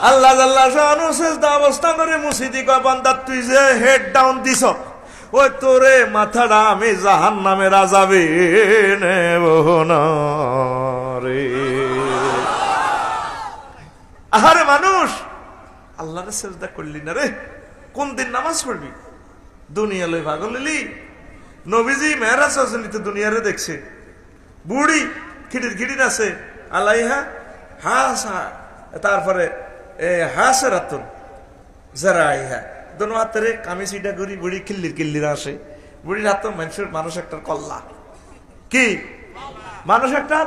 আল্লাহ জাল্লা শানু সিজদা অবস্থা করে মুসিদি কয় বান্দা তুই যে হেড ডাউন দিছ, ওই তোরে মাথাটা আমি জাহান্নামের আযাবে নেব না রে। আরে মানুষ আল্লাহরে সিজদা করলি না রে, কোন দিন নামাজ পড়বি? দুনিয়া লই পাগল হইলি? নবীজি মেরাজ আসনিতে দুনিয়ারে দেখছে, বুড়ি খিটির আছে আলাইহা হাসা, তারপরে হাসরাতুন জারাইহা, দোনো হাতের কামিজটা করি বুড়ি কিল্লির আসে। বুড়ির হাত মানুষ একটা কল্লা, কি মানুষ একটা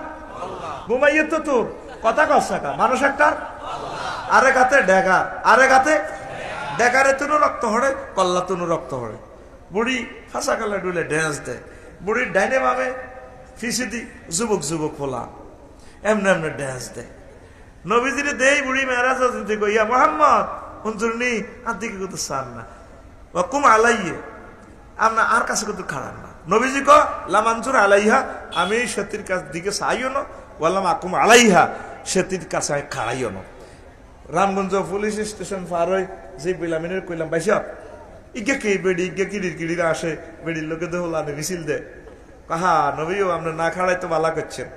ঘুমাইয়ে তো তোর কথা কষাকা, মানুষ একটা আরেক হাতে ডেগা, আরেক হাতে ডেগারে তুনু রক্ত হড়ে, কল্লা তুনু রক্ত হড়ে। বুড়ি ফাঁসা কালে ডুলে ড্যান্স দেয়। বুড়ির ডাইনে ভাবে ফিসিদি যুবক ফোলা এমনি এমনি ড্যান্স দেয়। নবীজিরে দেই বুড়ি মেরাজ ইয়া মোহাম্মদ হুনজুরনি আদিকে কত সান না ওয়াকুম আলাইয়ে আমরা আর কাছে কিন্তু খাড়ান না। নবীজি ক লামানজুর আলাইহা, আমি সেতির দিকে চাইও না, ওয়াল্লাম আকুম আলাইহা, সেতির কাছে খাড়াইও না। রামগঞ্জ পুলিশ স্টেশন পার হয়ে যে বিলামিনের কইলাম বাইসা ইগে কি বেড়ি ইগে কিড়ির কিড়ির আসে, বেড়ির লোকে তো হলানে মিছিল দে। কাহা নবীও আমরা না খাড়াই তো বালা করছেন,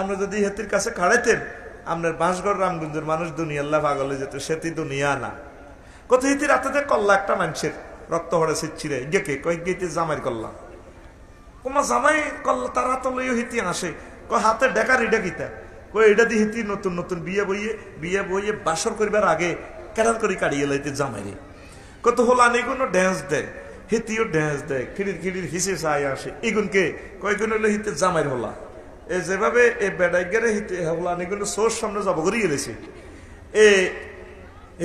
আমরা যদি হেতির কাছে খাড়াইতেন আপনার বাঁশগড় রামগঞ্জের মানুষ দুনিয়াল্লাহ পাগলে যেত, সেতি দুনিয়া না। কত হিতি রাতে কল্লা একটা মানুষের রক্ত হড়ে ছিটছিরে ইগে কে কয়েক গেতে জামাই কল্লা, তোমার জামাই কল্লা তারা তো লইও হিতি আসে, হাতে ডেকা রিডা গীতা কই এটা দিয়ে হিতি নতুন নতুন বিয়ে বইয়ে বাসর করিবার আগে কেরার করে কাড়িয়ে লাইতে জামাইরে কত হলো আনেগুলো ড্যান্স দেয়, হিতিও ড্যান্স দেয়, খিড়ির খিড়ির হিসে চাই আসে। এগুনকে কয়েকগুণ হলো হিতে জামাইর হলা, এ যেভাবে এই বেড়াইগারে হিতে হলা আনেগুলো সোর সামনে জব করিয়ে গেছে,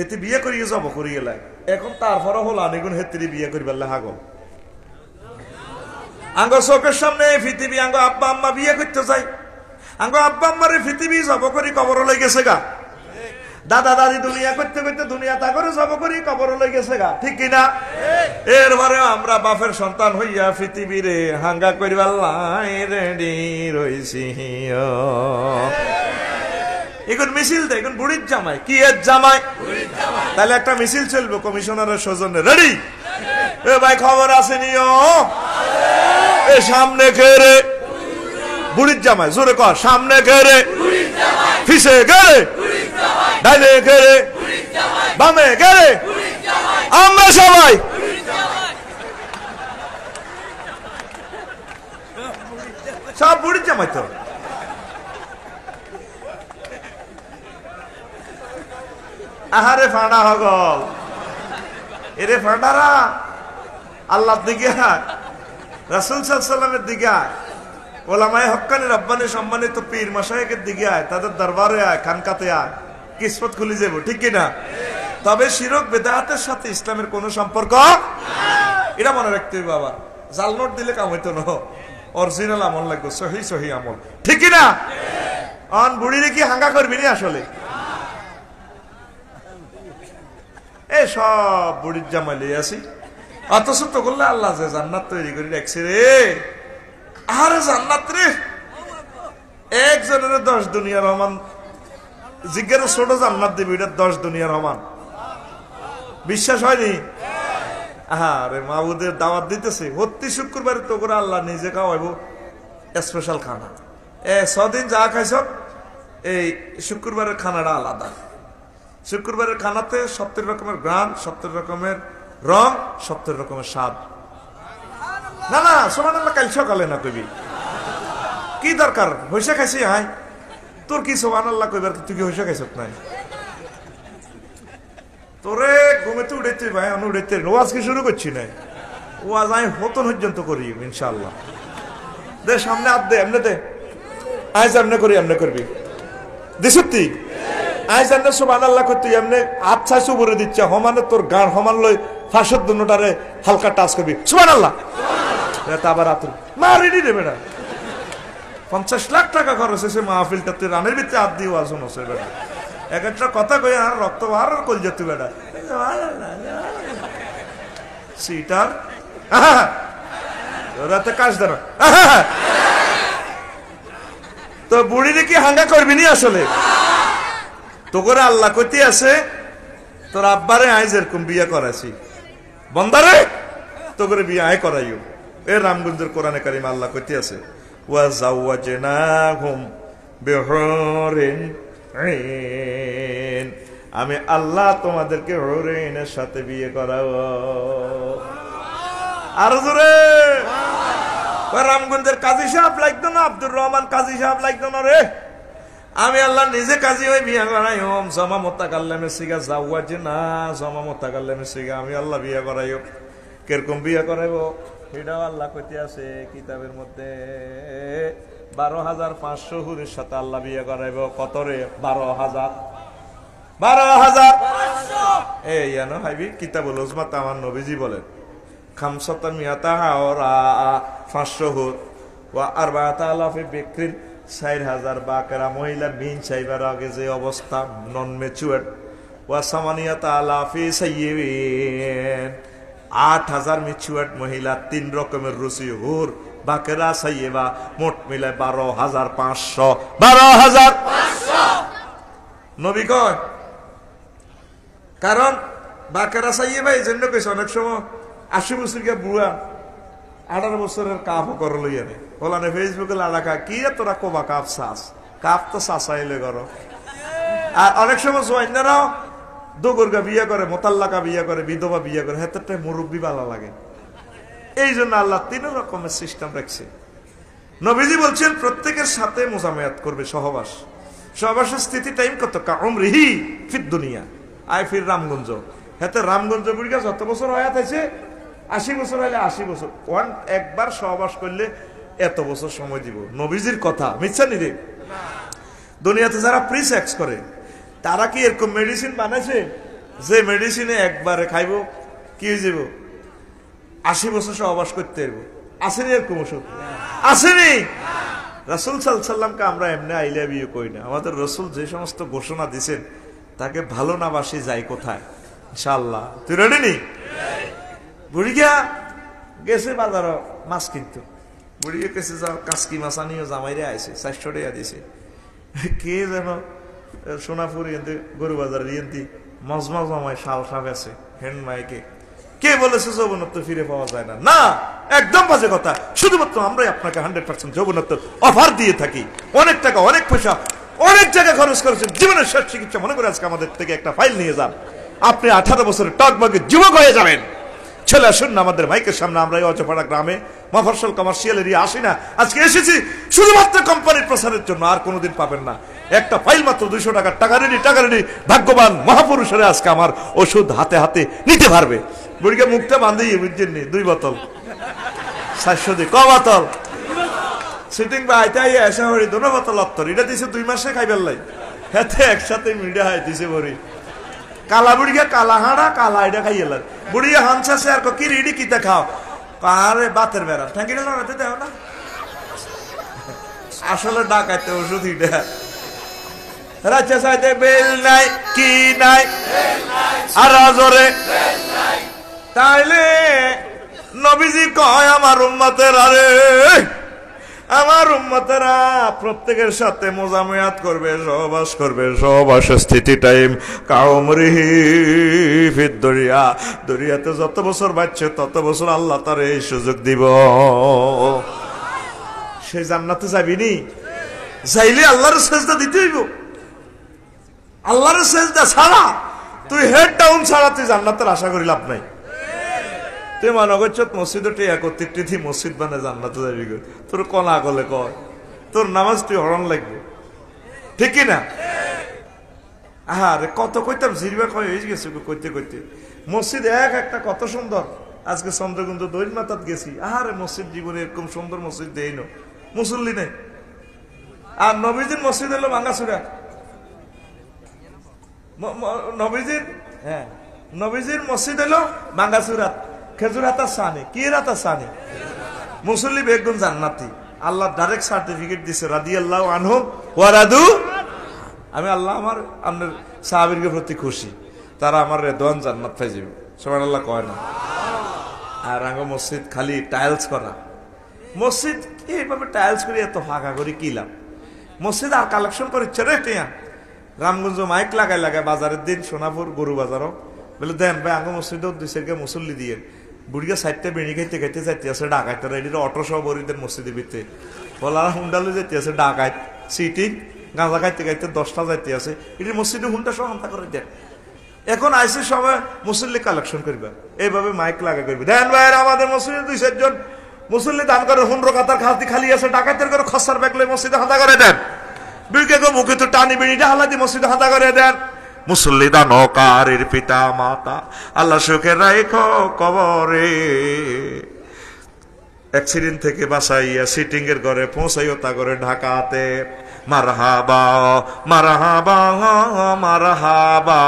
এতে বিয়ে করিয়ে জব করিয়ে লাই। এখন তারপরে হলো আনেগুন হেতিরি বিয়ে করিবার হাগল আঙ্গ চোখের সামনে পৃথিবী আঙ্গ আব্বা আম্মা বিয়ে করতে যাই, আঙ্গ আব্বা আম্মারে পৃথিবী জব করি কবর লই গেছে গা, দাদা দাদি দুনিয়া করতে করতে দুনিয়া তা করে জব করি কবর লই গেছে গা, ঠিক কিনা? এরপরে আমরা বাপের সন্তান হইয়া পৃথিবীরে হাঙ্গা করিবার লাই রেডি রইছি। এখন মিছিল দেয়, এখন বুড়ির জামাই কি এর জামাই, তাহলে একটা মিছিল চলবে কমিশনারের সৌজন্যে, রেডি? এ ভাই খবর আসেনি, এ সামনে ঘেরে বুড়ির জামাই, জোরে কর, সামনে ঘেরে ফিসে ঘেরে ডাইনে ঘেরে বামে ঘেরে আমরা সবাই সব বুড়ির জামাই। তো আহারে ফাঁড়া হগল, এরে ফাঁড়ারা আল্লাহর দিকে রাসূল সাল্লাল্লাহু আলাইহি ওয়াসাল্লামের দিকে আয়, ওলামায়ে হক্কানি রব্বানি সম্মানিত পীর মাশায়েখের দিকে আয়, তাদের দরবারে আয়, খানকাতে আয়, কিসমত খুলে যাব, ঠিক কিনা? তবে শিরক বেদাতের সাথে ইসলামের কোনো সম্পর্ক এটা মনে রাখতে হবে বাবা। জাল নোট দিলে কাম হইতো না, অরিজিনাল আমল লাগবে, সহি আমল, ঠিক কিনা? অন বুড়িরে কি হাঙ্গা করবি নি আসলে? এ সব বুড়ির জামাই লই আসি, অথচ তো করলে আল্লাহ যে জান্নাত তৈরি করে রাখছে রে, আরে জান্নাত রে একজনের 10 দুনিয়ার রহমান, জিজ্ঞাসা ছোট জান্নাত দিবি, এটা 10 দুনিয়ার রহমান, বিশ্বাস হয়নি? আরে মাহবুদের দাওয়াত দিতেছে প্রতি শুক্রবারে, তো করে আল্লাহ নিজে খাওয়াইব স্পেশাল খানা। 6 দিন যা খাইছ এই শুক্রবারের খানাটা আলাদা। শুক্রবারের খানাতে 70 রকমের গ্রাম, 70 রকমের রং, 70 রকমের স্বাদ। না না সুবহানাল্লাহ, কাল সকালে না কইবি, কি দরকার? হইসা খাইছি, হাই তোর কি সুবহানাল্লাহ কইবার, তুই কি হইসা খাইছ নাই? তোরে ঘুমেতে উড়াইতে ভাই, আমি উড়াইতে ওয়াজ কি শুরু করছি না, ওয়াজ আমি হতন পর্যন্ত করি ইনশাআল্লাহ। দে সামনে হাত দে, এমনি দে, আজ এমনি করি, এমনি করবি, দিসুতি আজ এমনি সুবহানাল্লাহ করতে এমনি হাত ছাইছে উপরে দিচ্ছে, হমানে তোর গান হমান লই ফাঁসের দুটারে হালকা টাচ করবি, সুবহানাল্লাহ। আবার হাত মারিনি রে বেটা, 50 লাখ টাকা খরচ হয়েছে মাহফিলটা, তুই রানের ভিতরে হাত দিয়ে ওয়াজ শুনছে বেটা, এক একটা কথা কই আর রক্ত বার কল যেত বেটা সিটার, রাতে কাজ দেন। তো বুড়িরে কি হাঙ্গা করবি নি আসলে? তো করে আল্লাহ কইতে আছে, তোর আব্বারে আই যেরকম বিয়ে করাইছি বন্দারে, তো করে বিয়ে আয় করাইও। এ রামগঞ্জের কোরআনে কারিম আল্লাহ কইতে আছে, ওয়া জাওয়াজনাহুম বিহুরিন আইন, আমি আল্লাহ তোমাদেরকে হুরাইনের সাথে বিয়ে করাবো। আর জোরে রামগঞ্জের কাজী সাহেব লাগতো না, আব্দুর রহমান কাজী সাহেব লাগতো না রে, আমি আল্লাহ নিজে কাজী হয়ে বিয়ে করাই হোম জমা মোত্তাকাল্লামের সিগা যাওয়াজে না, জমা মোত্তাকাল্লামের সিগা আমি আল্লাহ বিয়ে করাই হোক। কিরকম বিয়ে করাইব সেটাও আল্লাহ কইতে আছে কিতাবের মধ্যে, 12,500 হুরের সাথে আল্লাহ বিয়ে করাইব। কত রে? 12,000 এই জানো হাইবি কিতাবুল উজমাত আমার নবীজি বলেন, খামসাতা মিয়াতা হাওরা 500 হুর ওয়া 4,000 বিক্রিন, 4,000 বাকরা মহিলা মিন চাইবার আগে যে অবস্থা নন ম্যাচুয়ার, ওয়া 8,000 সাইয়্যিবিন 8,000 মিচুয়ার্ড মহিলা, 3 রকমের রুচি হুর বাকেরা সাইয়েবা, মোট মিলে 12,500। 12,500 নবী কয়। কারণ বাকেরা সাইয়েবা এই জন্য কইছে, অনেক সময় 80 বছর গিয়া বুড়া 18 বছরের কাপ করো লইয়া নে বলা না ফেসবুকে লাড়াকা কি তোরা কোবা কাপ চাস, কাপ তো চাচাইলে করো। আর অনেক সময় জোয়াইনারাও দোগরগা বিয়ে করে, মোতাল্লাকা বিয়ে করে, বিধবা বিয়ে করে, হেতটা মুরব্বী ভালো লাগে। এই জন্য আল্লাহ 3 রকমের সিস্টেম রাখছে। নবীজি বলছেন প্রত্যেকের সাথে মোজামেয়াত করবে, সহবাস। সহবাসের স্থিতি টাইম কত? কাউমরিহি ফিদ দুনিয়া আই ফির রামগঞ্জ। হেতে রামগঞ্জ বুড়িগা যত বছর হয়াত আছে, 80 বছর হইলে 80 বছর। একবার সহবাস করলে এত বছর সময় দিব। নবীজির কথা মিথ্যা নিরে। দুনিয়াতে যারা প্রি সেক্স করে তারা কি এরকম মেডিসিন বানাইছে যে মেডিসিনে একবারে খাইব কি হয়ে যাব, 80 বছর সহবাস করতে পারবো? আসেনি এরকম ওষুধ? আসেনি। রাসূল সাল্লাল্লাহু আলাইহি সাল্লামকে আমরা এমনি আই লাভ ইউ কই না। আমাদের রাসূল যে সমস্ত ঘোষণা দিয়েছেন, তাকে ভালো না বাসি যায় কোথায়? ইনশাআল্লাহ। তুই রেডি নি? বুড়িয়া গেছে বাজার মাছ কিনতো। বুড়িয়া কেছে যাও কাঁচকি মাছ আনিও, জামাইরে আইছে 400 টাকা দিছে। কে যেন সোনাপুর ইয়েন্দি গরু বাজার ইয়েন্দি মজমা জমায় শাল সাপ আছে হ্যান্ড মাইকে। কে বলেছে যৌবনত্ব ফিরে পাওয়া যায় না? না, একদম বাজে কথা। শুধুমাত্র আমরাই আপনাকে 100% যৌবনত্ব অফার দিয়ে থাকি। অনেক টাকা, অনেক পয়সা, অনেক জায়গায় খরচ করেছেন। জীবনের শেষ চিকিৎসা মনে করে আজকে আমাদের থেকে একটা ফাইল নিয়ে যান, আপনি 18 বছরের টকবগে যুবক হয়ে যাবেন। চলে আসুন না আমাদের মাইকের সামনে। আমরা এই অজপাড়া গ্রামে মফস্বল কমার্শিয়াল এরিয়া আসি না, আজকে এসেছি শুধুমাত্র কোম্পানির প্রচারের জন্য। আর কোনোদিন পাবেন না। একটা ফাইল মাত্র 200 টাকা। টাকা রেডি। ভাগ্যবান মহাপুরুষেরা আজকে আমার ওষুধ হাতে হাতে নিতে পারবে। বুড়িকে মুখটা বাঁধিয়ে বুঝছেন নি, 2 বোতল 400 দিয়ে। ক বোতল? সিটিং বা আইতাই এসা হরি 2 বোতল অত্তর। এটা দিছে 2 মাসে খাইবার লাই। হাতে একসাথে মিডিয়া হাই দিছে বড়ি। কালা বুড়িকে কালা হাঁড়া কালা এটা খাইয়ে লাগ। বুড়িয়া হানসাছে আর কি রেডি কিতা খাও? আরে বাতের বেড়া ঠ্যাঙ্কিটা লড়াতে দেও না। আসলে ডাকাইতে ওষুধ এটা। রাজা সাইতে বেল নাই কি নাই আর জোরে তাইলে নবীজি কয় আমার উম্মতের, আরে আমার উম্মতেরা প্রত্যেকের সাথে মোজামেয়াত করবে, সহবাস করবে। সহবাসের স্থিতি টাইম কাউমরিহি ফিদ দুনিয়া। দুনিয়াতে যত বছর বাঁচছে তত বছর আল্লাহ তার এই সুযোগ দিব। সে জান্নাতে যাবিনি? যাইলে আল্লাহর সেজদা দিতে হইব। আল্লাহর সেজদা ছাড়া, তুই হেড ডাউন ছাড়া তুই জান্নাতের আশা করি লাভ নাই। তুই মনে করছ মসজিদে 31টি মসজিদ বানায় জান্নাতে যাবি, তোর কলা গলে কয় তোর নামাজ তুই হরণ লাগবে, ঠিক কিনা? আরে কত কইতাম জিরবা কয় হয়ে গেছে কইতে কইতে। মসজিদ একটা কত সুন্দর। আজকে চন্দ্রকুন্দ দৈল মাতাত গেছি, আরে মসজিদ জীবনে এরকম সুন্দর মসজিদ দেই না, মুসল্লি নেই। আর নবীজির মসজিদ হলো ভাঙ্গাচুরা। নবীজির মসজিদ হলো ভাঙ্গাচুরাত, খেজুরাতা সানি। কি রাতা সানি? মুসল্লি বেগুন জান্নাতি। আল্লাহ ডাইরেক্ট সার্টিফিকেট দিছে, রাদিয়াল্লাহু আনহুম ওয়া রাদু। আমি আল্লাহ আমার আপনার সাহাবীর প্রতি খুশি, তারা আমার রেদওয়ান জান্নাত পাই যাবে। সুবহানাল্লাহ কয় না? আর আঙ্গ মসজিদ খালি টাইলস করা। মসজিদ এইভাবে টাইলস করে এত ফাঁকা করে কি লাভ? মসজিদ আর কালেকশন করে ইচ্ছে রে টিয়া। রামগঞ্জ মাইক লাগাই বাজারের দিন সোনাপুর গরু বাজারও বলে দেন ভাই আঙ্গ মসজিদও 2-4 মুসল্লি দিয়ে। বুড়িয়া 4টা বেড়ি খাইতে খাইতে যাইতে আছে ডাকাইতে, এটির অটো সহ বরিদের মসজিদের ভিতরে বলা হুন্ডালে যাইতে আছে ডাকাইত সিটিং গাঁজা খাইতে খাইতে 10টা যাইতে আছে। এটির মসজিদে হুন্ডা সহ হামতা করে দেন। এখন আইসে সময় মুসল্লি কালেকশন করবে, এইভাবে মাইক লাগা করবে। দেন ভাই আমাদের মসজিদে 2-4 জন মুসল্লি দান করে 15 কাতার খালি আছে, ডাকাইতের করে খসার ব্যাগ লই মসজিদে হাতা করে দেন। বিকে গো মুখে তো টানি বেড়িটা হালাদি মসজিদে হাতা করে দেন। মুসল্লি দানকারীর পিতা মাতা আল্লাহ সুখে রাখো কবরে। অ্যাক্সিডেন্ট থেকে বাঁচাইয়া সিটিং এর ঘরে পৌঁছাইও তা করে ঢাকাতে। মারহাবা মারহাবা মারহাবা,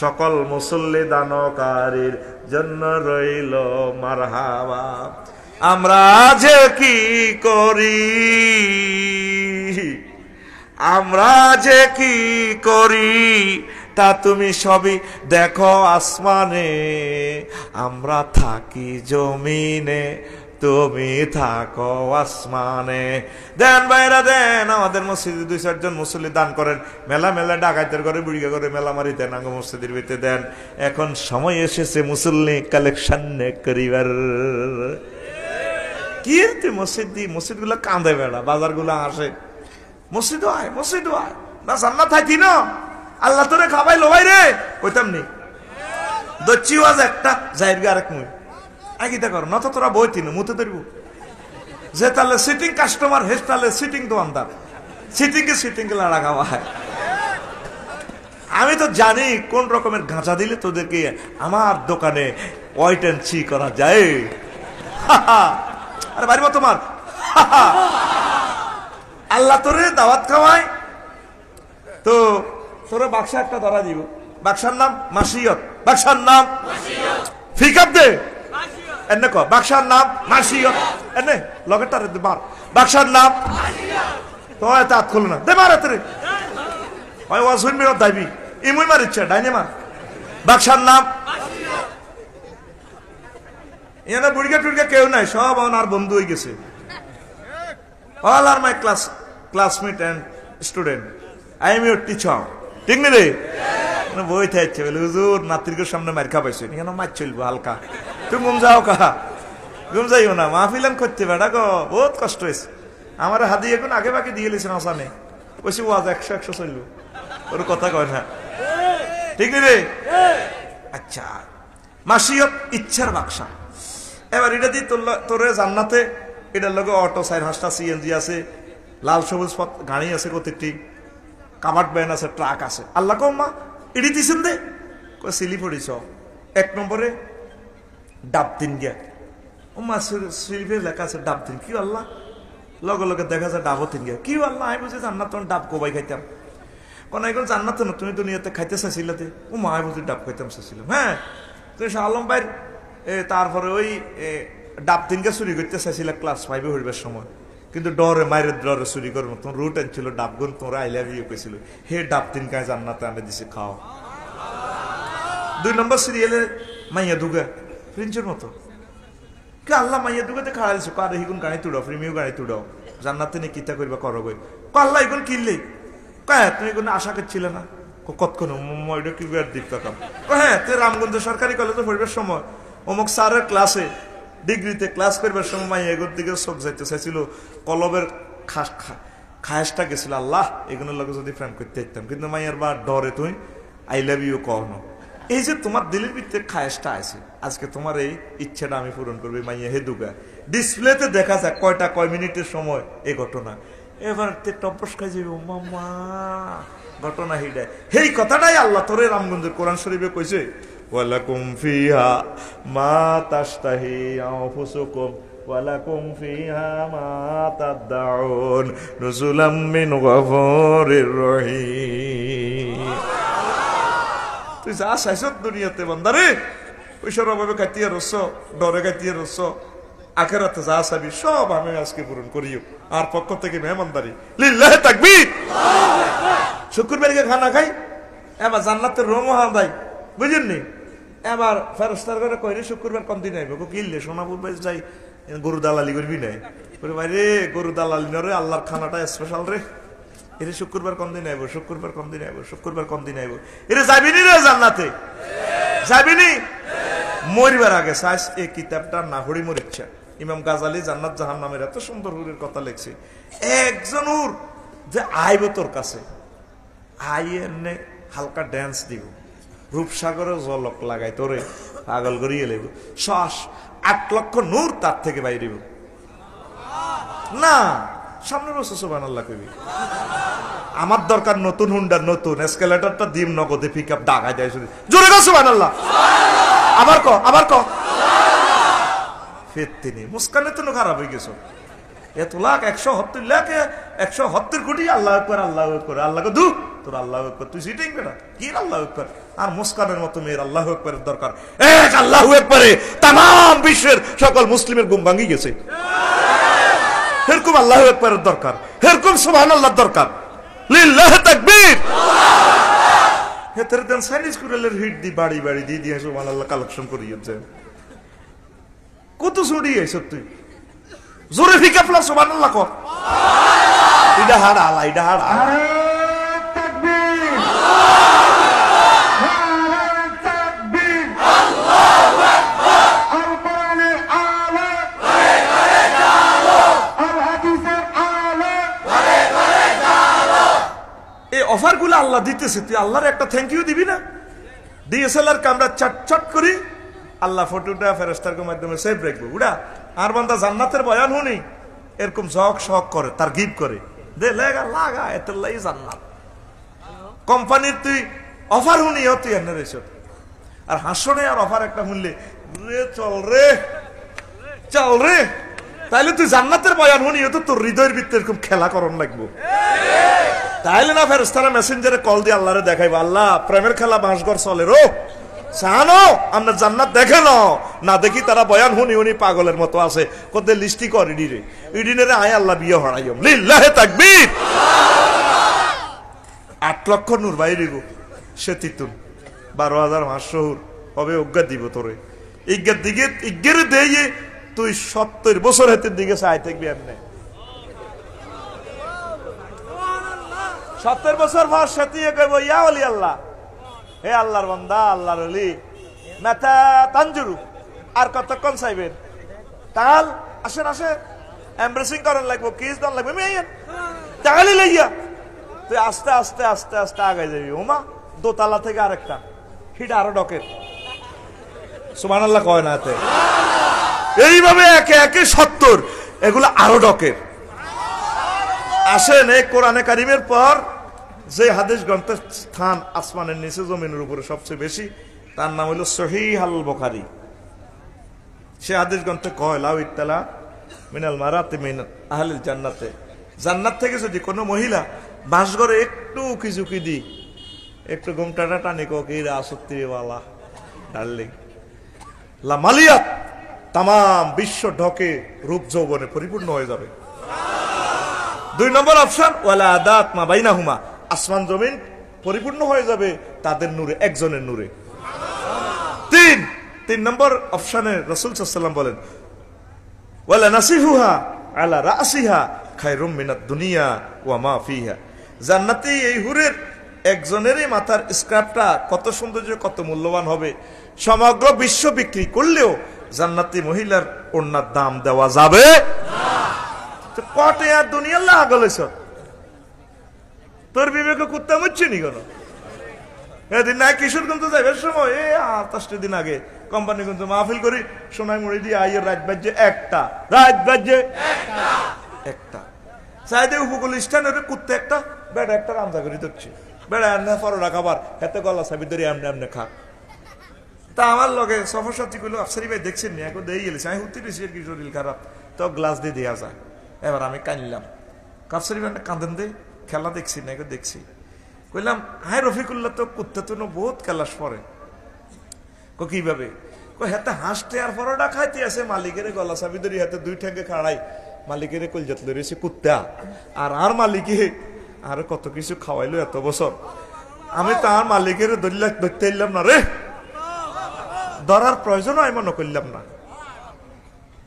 সকল মুসল্লি দানকারীর জন্য রইল মারহাবা। আমরা যে কি করি, আমরা যে কি করি তা তুমি সবই দেখো আসমানে, আমরা থাকি জমিনে, তুমি থাকো আসমানে। দেন ভাইরা দেন, আমাদের মসজিদে 2-4 জন মুসল্লি দান করেন। মেলা মেলা ডাকাইতের ঘরে বুড়িগা করে মেলা মারি দেন, আগে মসজিদের ভিতরে দেন। এখন সময় এসেছে মুসল্লি কালেকশন করিবার। কি তুই মসজিদ গুলো কাঁদে বেড়া, বাজার গুলো আসে, মসজিদ আয় মসজিদ আয় না, জান্নাত থাকি না, আল্লাহ তোরে খাবাই লো ভাই রে, কইতাম নি দচ্ছি ওয়াজ একটা যাইবি আরেক মুই আগে কর নত, তোরা বই তিন মুতে ধরব যে তাহলে সিটিং কাস্টমার হেস, তাহলে সিটিং দোকানদার, সিটিং কে লাড়া খাওয়া হয়। আমি তো জানি কোন রকমের গাঁজা দিলে তোদেরকে আমার দোকানে ওয়াইট এন্ড সি করা যায়। আরে বাড়িব তোমার, আল্লাহ তোরে দাওয়াত খাওয়ায় তো তোরে বাক্সা একটা ধরা দিব, বাক্সার নাম মাসিয়ত, বাক্সার নাম ফিকাপ দে এনে ক, বাক্সার নাম মাসিয়ত এনে লগেটার মার, বাক্সার নাম তোমার এত হাত খুলো না দে মার এতে ওই ওয়াজুন মিরত দাইবি ইমুই মার ইচ্ছা ডাইনে মার, বাক্সার নাম। এখানে বুড়িগা টুড়িগা কেউ নাই, সব ওনার বন্ধু হয়ে গেছে। All are my classmate and student. I am your teacher. ঠিক নি রে? বই থাকছে বলে হুজুর নাতির সামনে মার খা পাইছে, এখানে মার চলবো হালকা, তুমি ঘুম যাও কা, ঘুম যাইও না, মাহফিলান করতে বেড়া গো, বহুত কষ্ট হয়েছে আমার। হাদি এখন আগে বাকি দিয়ে লিছেন আসানে, বলছি ওয়াজ 100 চলবো, ওর কথা কয় না, ঠিক নি রে? আচ্ছা, মাসিয়ত ইচ্ছার বাক্সা। এবার এটা দিয়ে তোরে জান্নাতে, এটার লগে অটো 4-5টা সিএনজি আছে, লাল সবুজ গাড়ি আছে, প্রত্যেকটি কাভার্ড ভ্যান আছে, ট্রাক আছে। আল্লাহ কম্মা এটি দিছেন দে সিলি পড়িছ 1 নম্বরে ডাব দিন গিয়া, ও মা সিলিপে লেখা আছে ডাব দিন, কি আল্লাহ লগে লগে দেখা যায় ডাবও তিন গিয়া, কি আল্লাহ আমি বুঝি জান্নাত তখন ডাব কোবাই খাইতাম, কোন এখন জান্নাত না তুমি দুনিয়াতে খাইতে চাইছিলাতে, ও মা বুঝি ডাব খাইতাম চাইছিলাম। হ্যাঁ তুমি শাহ আলম ভাইয়ের তারপরে ওই ডাব তিনকে চুরি করতে চাইছিল ক্লাস 5-এ হইবার সময়, কিন্তু ডরে মায়ের ডরে চুরি করো না, তোমার রুট আনছিল ডাবগুন, তোমরা আই লাভ ইউ কইছিল, হে ডাব তিন কায় জান্নাতে আনে দিছে খাও। 2 নম্বর সিরিয়ালে মাইয়া দুগা প্রিন্সের মতো, কে আল্লাহ মাইয়া দুগাতে খাড়াইছো, কার হিগুন গাড়ি তুড়াও, প্রেমিও গাড়ি তুড়াও, জান্নাতে নিয়ে কিতা করবা করো গই, আল্লাহ এগুন কিনলে কয় তুমি কোনো আশা করছিলে না, কতক্ষণ ওইটা কি দিক তাকাম, হ্যাঁ তুই রামগঞ্জ সরকারি কলেজে পড়বার সময় অমুক স্যারের ক্লাসে ডিগ্রিতে ক্লাস করবার সময় মাইয়া এগুর দিকে চোখ যাইতে চাইছিল, কলবের খায়াসটা গেছিল, আল্লাহ এগুলোর লগে যদি ফ্রেন্ড করতে চাইতাম, কিন্তু মাইয়ার বা ডরে তুই আই লাভ ইউ কহনো। এই যে তোমার দিলের ভিতরে খায়াসটা আছে, আজকে তোমার এই ইচ্ছাটা আমি পূরণ করবো। মাইয়া হে দুগা ডিসপ্লেতে দেখা যায় কয় মিনিটের সময় এই ঘটনা, এবার টপস খাই যাবে মামা ঘটনা হিডায়, সেই কথাটাই আল্লাহ তোরে রামগঞ্জের কোরআন শরীফে কইছে, ওয়ালাকুম ফিহা মা তাশতাহি আনফুসুকুম ওয়ালাকুম ফিহা মা তাদউন নুজুলাম মিন গফুরির রহিম। তুই যা চাইছ দুনিয়াতে বান্দারে, পয়সার অভাবে খাইতে রস, ডরে খাইতে রস, আখেরাতে যা চাবি সব আমি আজকে পূরণ করিও। আর পক্ষ থেকে মেহমানদারি লিল্লাহি তাকবীর। শুক্রবারকে খানা খাই, এবার জান্নাতের রোম হাদাই, বুঝেননি? এবার ফেরেশতার ঘরে কইরে শুক্রবার কোন দিন আইব, কিনলে সোনাপুর বাড়ি যাই গরু দালালি করবি নাই, ভাই রে গরু দালালি নরে, আল্লাহর খানাটা স্পেশাল রে, এরে শুক্রবার কোন দিন আইব, শুক্রবার কোন দিন আইব, শুক্রবার কোন দিন আইব, এরে যাবিনি রে জান্নাতে, যাবিনি? মরিবার আগে সাইজ এই কিতাবটা না হড়ি মরিচ্ছা, ইমাম গাজালি জান্নাত জাহান্নামের এত সুন্দর হুরের কথা লিখছে, একজন উর যে আইব তোর কাছে, আই এনে হালকা ড্যান্স দিব, রূপসাগরে জলক লাগাই তোরে পাগল করিয়ে লেব, 8 লক্ষ নূর তার থেকে বাইরিব না, সামনে বসে সুবহানাল্লাহ কইবি। আমার দরকার নতুন হুন্ডার, নতুন এসকেলেটরটা দিম নগদে, পিক আপ ঢাকায় দেয় শুধু, জোরে গো সুবহানাল্লাহ, আবার ক ফের তিনি মুস্কানে তো খারাপ হয়ে গেছো, এত লাখ 170 লাখ 170 কোটি আল্লাহ আকবার আল্লাহ আকবার, আল্লাহ দু তোর আল্লাহ আকবার, তুই সিটিং বেটা কি আল্লাহ আকবার, আর মুস্কানের মতো মেয়ের আল্লাহ আকবারের দরকার, এক আল্লাহ আকবারে তামাম বিশ্বের সকল মুসলিমের ঘুম ভাঙি গেছে, এরকম আল্লাহ আকবারের দরকার, এরকম সুবহানাল্লাহর দরকার, লিল্লাহি তাকবীর। হেতের দেন চাইনিজ কুড়ালের হিট দি বাড়ি বাড়ি দিয়ে দিয়ে সুবহানাল্লাহ কালেকশন করিয়েছে। কত ছড়ি এইসব তুই জোরে ফিকা প্লাস সুবহানাল্লাহ কর। এটা হাড় আলা, এটা হাড় আলা। অফার গুলো আল্লাহ দিতেছে, তুই আল্লাহর একটা থ্যাংক ইউ দিবি না? ডিএসএলআর ক্যামেরা চট করি আল্লাহ ফটোটা ফেরেশতার মাধ্যমে সেভ রাখবো। উড়া আর বান্দা জান্নাতের বয়ান শুনি এরকম শখ শখ করে, তার গিফট করে দে লেগা লাগা এতলাই জান্নাত। কোম্পানির তুই অফার শুনি তুই এনে রেছ, আর হাসনে আর অফার একটা শুনলে রে চল রে চল রে, তাইলে তুই জান্নাতের বয়ান শুনি তো তোর হৃদয়ের ভিতরে এরকম খেলা করণ লাগবো। তাইলে না ফেরেশতারা মেসেঞ্জারে কল দিয়ে আল্লাহরে দেখাইবো, আল্লাহ প্রেমের খেলা বাঁশঘর চলে রো জানো আমরা জান্নাত দেখে না দেখি তারা বয়ান হুনি উনি পাগলের মতো আছে কত লিস্টি কর ইডিরে ইডিনে আয় আল্লাহ বিয়ে হড়াইম লিল্লাহে তাকবীর। 8 লক্ষ নূর বাইরে গো সে তিতুন 12,000 মাসহুর হবে অজ্ঞা দিব তোরে ইজ্ঞার দিকে ইজ্ঞের দেয়ে তুই 70 বছর হাতের দিকে চাই থাকবি। এমনি 70 বছর পর সাথিয়ে কইব ইয়া ওলি আল্লাহ, হে আল্লাহর বান্দা আল্লাহর ওলি মাথা তানজুরু, আর কতক্ষণ চাইবেন? তাল আসেন আসেন এমব্রেসিং করেন লাগবো, কিস দান লাগবে, মেয়েন তালি লইয়া তুই আস্তে আস্তে আস্তে আস্তে আগাই যাবি। ওমা দোতলা থেকে আরেকটা হিট আরো ডকের সুবহানাল্লাহ কয় না এতে, এইভাবে একে একে 70 এগুলো আরো ডকের। আসেন এই কোরআনে কারিমের পর যে হাদিস গ্রন্থের স্থান আসমানের নিচে জমিনের উপরে সবচেয়ে বেশি, তার নাম হলো সহিহ আল বুখারী। সে হাদিস গ্রন্থে কয় লাউ ইত্তালা মিনাল মারাতি মিন আহলিল জান্নাতে, জান্নাত থেকে যদি কোনো মহিলা বাসঘরে একটু উকিঝুঁকি দি একটু ঘুমটাটা টানি কিরা আসত্তি ওয়ালা ডার্লিং লা মালিয়াত, তাম বিশ্ব ঢকে রূপ যৌবনে পরিপূর্ণ হয়ে যাবে। 2 নম্বর অপশন ওয়ালা আদাত মা বাইনাহুমা, আসমান জমিন পরিপূর্ণ হয়ে যাবে তাদের নূরে, একজনের নূরে। 3 নম্বর অপশনে রাসূল সাল্লাল্লাহু আলাইহি ওয়াসাল্লাম বলেন ওয়ালা নাসিহুহা আলা রাসিহা খায়রুম মিনাদ দুনিয়া ওয়া মা ফিহা, জান্নাতে এই হুরের একজনেরই মাথার স্ক্র্যাপটা কত সৌন্দর্য কত মূল্যবান হবে, সমগ্র বিশ্ব বিক্রি করলেও জান্নাতি মহিলার ওড়নার দাম দেওয়া যাবে না। কটে আর দুনিয়ার লাগলেছ তোর বিবেকে কুত্তা মুচ্ছে নি কেন? এদিন না কিশোরগঞ্জ যাইবার সময় 28 দিন আগে কোম্পানিগঞ্জ মাহফিল করি, সোনাই মুড়ি দিয়ে আইয়ের রাত বাজে একটা চাইদে উপকূল স্থানের কুত্তা একটা বেড়া একটা রামজা করি ধরছি, বেড়া এমনি পরোটা খাবার এতে গলা চাবি ধরে এমনি এমনি খা। তা আমার লগে সফর সাথী গুলো আফসারি ভাই দেখছেন নি এখন দিয়ে গেলেছে, আমি উত্তর দিয়েছি কি শরীর খারাপ তো গ্লাস দিয়ে দেওয়া যায়। এবার আমি কানলাম, কাফসারি ভাই কাঁদেন দে খেলা দেখছি না এখন দেখছি, কইলাম হাই রফিকুল্লাহ তো কুত্তা তো বহুত খেলাস পরে কিভাবে হাতে হাসতে আর পরোটা খাইতে আছে, মালিকের গলা চাবি ধরি হাতে 2 ঠ্যাঙ্গে খাড়াই মালিকের কলজাত লড়েছে কুত্তা, আর মালিকে আর কত কিছু খাওয়াইলো এত বছর, আমি তো আর মালিকের ধরতে এলাম না রে, ধরার প্রয়োজন হয় মনে করলাম না।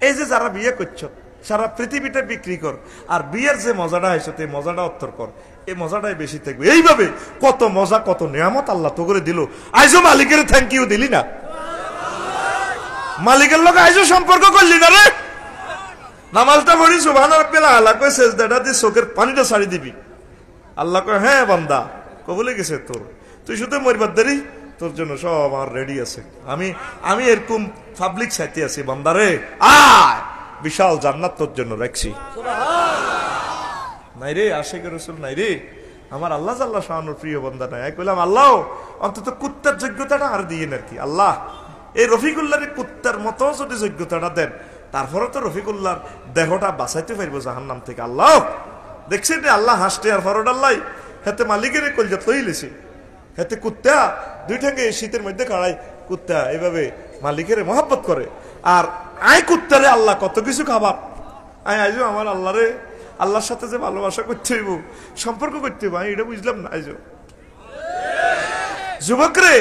এই যে যারা বিয়ে করছো সারা পৃথিবীটা বিক্রি কর, আর বিয়ের যে মজাটা হয়েছে এই মজাটা উত্তর কর, এই মজাটাই বেশি থাকবে। এইভাবে কত মজা কত নিয়ামত আল্লাহ তো করে দিল, আইজো মালিকের থ্যাংক ইউ দিলি না, মালিকের লোক আইজো সম্পর্ক করলি না রে। নামাজটা পড়ি সুবহান রাব্বিল আলা কই সেজদাটা দি চোখের পানিটা ছাড়ি দিবি, আল্লাহ কয় হ্যাঁ বান্দা কবুলে গেছে তোর, তুই শুধু মরবার দেরি, তোর জন্য সব আমার রেডি আছে, আমি এরকম পাবলিক সাইতে আছি বান্দারে, আয় বিশাল জান্নাত তোর জন্য রাখছি। নাই রে আশিকের রাসূল নাই রে, আমার আল্লাহ জাল্লা শাআনুর প্রিয় বান্দা নাই। আমি কইলাম আল্লাহ অন্তত কুত্তার যোগ্যতাটা আর দিয়েন আর কি, আল্লাহ এই রফিকুল্লাহর কুত্তার মতো যদি যোগ্যতাটা দেন তারপরে তো রফিকুল্লাহর দেহটা বাঁচাইতে পারবো জাহান্নাম থেকে। আল্লাহ দেখছেন আল্লাহ হাসতে আর ফরড আল্লাহ হাতে মালিকের কলজাত লইলেছে, হাতে কুত্তা 2 ঠ্যাঙ্গে শীতের মধ্যে খাড়াই কুত্তা এইভাবে মালিকের মহব্বত করে, আর আই কুত্তারে আল্লাহ কত কিছু খাবার। আইজো আমার আল্লাহরে আল্লাহর সাথে যে ভালোবাসা করতে হইব সম্পর্ক করতে হইব, আমি এটা বুঝলাম না। আইজো যুবক রে,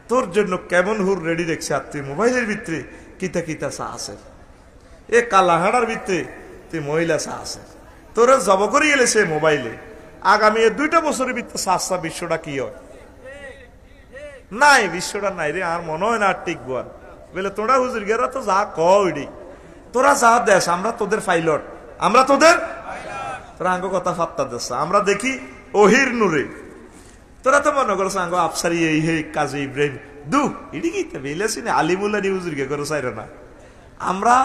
তোর জন্য কেমন হুর রেডি দেখছে, আর তুই মোবাইলের ভিতরে কিতা কিতা চা আছে, এ কালাহাড়ার ভিতরে তুই মহিলা চা আছে, তোরা জব করে গেলে সে মোবাইলে। আগামী 2টা বছরের ভিতরে চা বিশ্বটা কি হয়? নাই, বিশ্বটা নাই রে, আর মনে হয় না আর টিকবো। আর বলে তোরা হুজুর গেরা তো যা কইডি, তোরা যা দেশ, আমরা তোদের পাইলট, আমরা তোদের, তোরা আঙ্গ কথা ফাত্তা দেশ, আমরা দেখি ওহির নূরে। তোরা তো মনে করছো আঙ্গ আফসারি এই হে কাজী ইব্রাহিম দু ইডি কি বেলেছি না আলিমুল্লাহ হুজুর গে করো চাইরে না। আমরা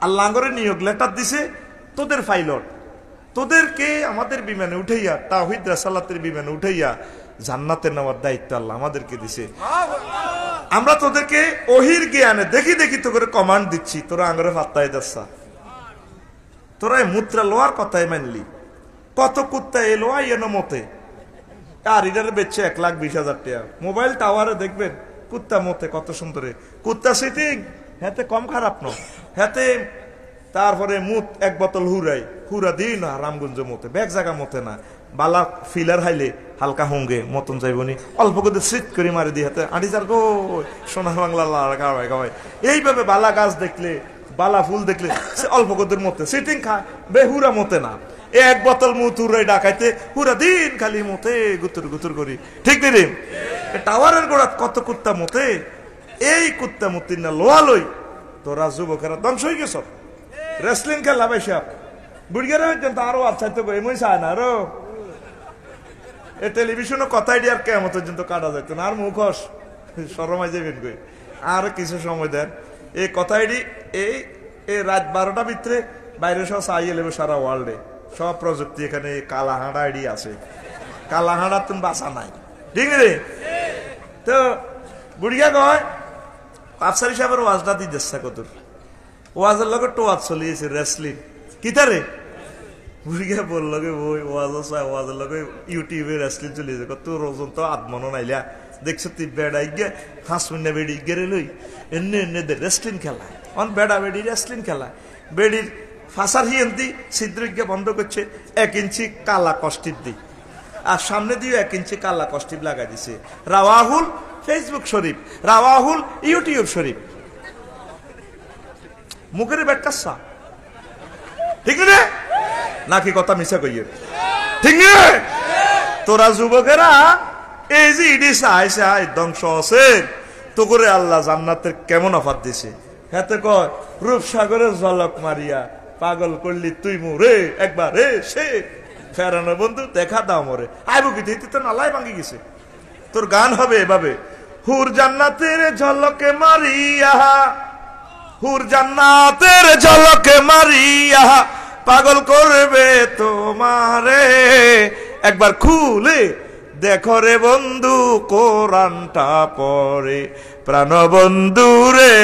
আল্লাহ করে নিয়োগ লেটার দিছে, তোদের পাইলট, তোদেরকে আমাদের বিমানে উঠাইয়া, তাওহীদ রাসালাতের বিমানে উঠাইয়া জান্নাতে নেওয়ার দায়িত্ব আল্লাহ আমাদেরকে দিছে। আমরা তোদেরকে ওহির জ্ঞানে দেখি দেখি তো করে কমান্ড দিচ্ছি, তোরা আঙ্গরে ফাত্তাই দাসা, তোরা মুত্রা লোয়ার কথাই মানলি। কত কুত্তা এ লোয়া এনো মতে, আর ইডারে বেচছে 1,20,000 টাকা। মোবাইল টাওয়ারে দেখবেন কুত্তা মতে কত সুন্দর, কুত্তা সিটিং হাতে কম খারাপ ন, হাতে তারপরে মুত 1 বোতল হুরাই, হুরা দিই না রামগঞ্জ মতে, ব্যাগ জায়গা মতে না, বালা ফিলার হাইলে হালকা হঙ্গে মতন যাইবনি, অল্প করে সিট করে মারি দিয়ে হাতে আড়ি যার গো সোনা বাংলা গাওয়ায় গাওয়ায়। এইভাবে বালা গাছ দেখলে, বালা ফুল দেখলে অল্প কদের মতে সিটিং খায়, বেহুরা মতে না। 1 বোতল মুত হুরাই ডাকাইতে হুরা দিন খালি মতে গুতুর গুতুর করি, ঠিক রে? টাওয়ারের গোড়াত কত কুত্তা মতে, এই কুত্তা মতির না লোয়া লই তোরা যুবকেরা ধ্বংস হয়ে গেছ। রেসলিং খেলা বাইসাব বুড়িয়ারা হইতেন তো আরো আচ্ছা তো এমন চায় না আরো, এ টেলিভিশনে কথাই দিয়ে আর কেমন পর্যন্ত কাটা যেত না, আর মুখস সরমাই যাবেন কই, আর কিছু সময় দেন। এই কথাইডি এই রাত 12টার ভিতরে বাইরে সব চাইয়ে নেবে সারা ওয়ার্ল্ডে, সব প্রযুক্তি এখানে কালাহাঁড়া আইডি আছে, কালাহাঁড়া তুমি বাঁচা নাই, ঠিক রে? তো বুড়িয়া কয় আফসারি সাহেবের ওয়াজটা দিয়ে দিচ্ছে কত, ওয়াজের লগে টোয়াজ চলিয়েছে রেসলিং কিতারে। বুড়িয়া বলল ওই ওয়াজের লগে ইউটিউবে রেসলিং চলিয়েছে, তোর ওজন তো আত্মনো নাইলা দেখছো তুই বেড়াই গে হাঁস মিনা বেড়ি গেড়ে লই এনে এনে দে রেসলিং খেলা, অন বেড়া বেড়ি রেসলিং খেলা, বেড়ির ফাঁসার হিয়েন্তি ছিদ্রিকে বন্ধ করছে 1 ইঞ্চি কালা কষ্টিপ দি, আর সামনে দিয়ে 1 ইঞ্চি কালা কষ্টিপ লাগাই দিছে। রাওয়াহুল ফেসবুক শরীফ, রাওয়াহুল ইউটিউব শরীফ, মুখের বেটকাচ্ছা, ঠিক রে নাকি কথা মিশা কইয়ে, ঠিক রে? তোরা যুবকেরা এই যে ইডি চাই চাই ধ্বংস আছে, তো করে আল্লাহ জান্নাতের কেমন অফার দিছে। হাতে কয় রূপসাগরের ঝলক মারিয়া পাগল করলি তুই মোরে একবার রে সে ফেরানো বন্ধু দেখা দাও মোরে, আইব কি তুই তো নালাই ভাঙি গেছে। তোর গান হবে এভাবে, হুর জান্নাতের ঝলকে মারিয়া, হুর জান্নাতের ঝলকে মারিয়া পাগল করবে তোমারে, একবার খুলে দেখো রে বন্ধু কোরআনটা পড়ে প্রাণ বন্ধু রে,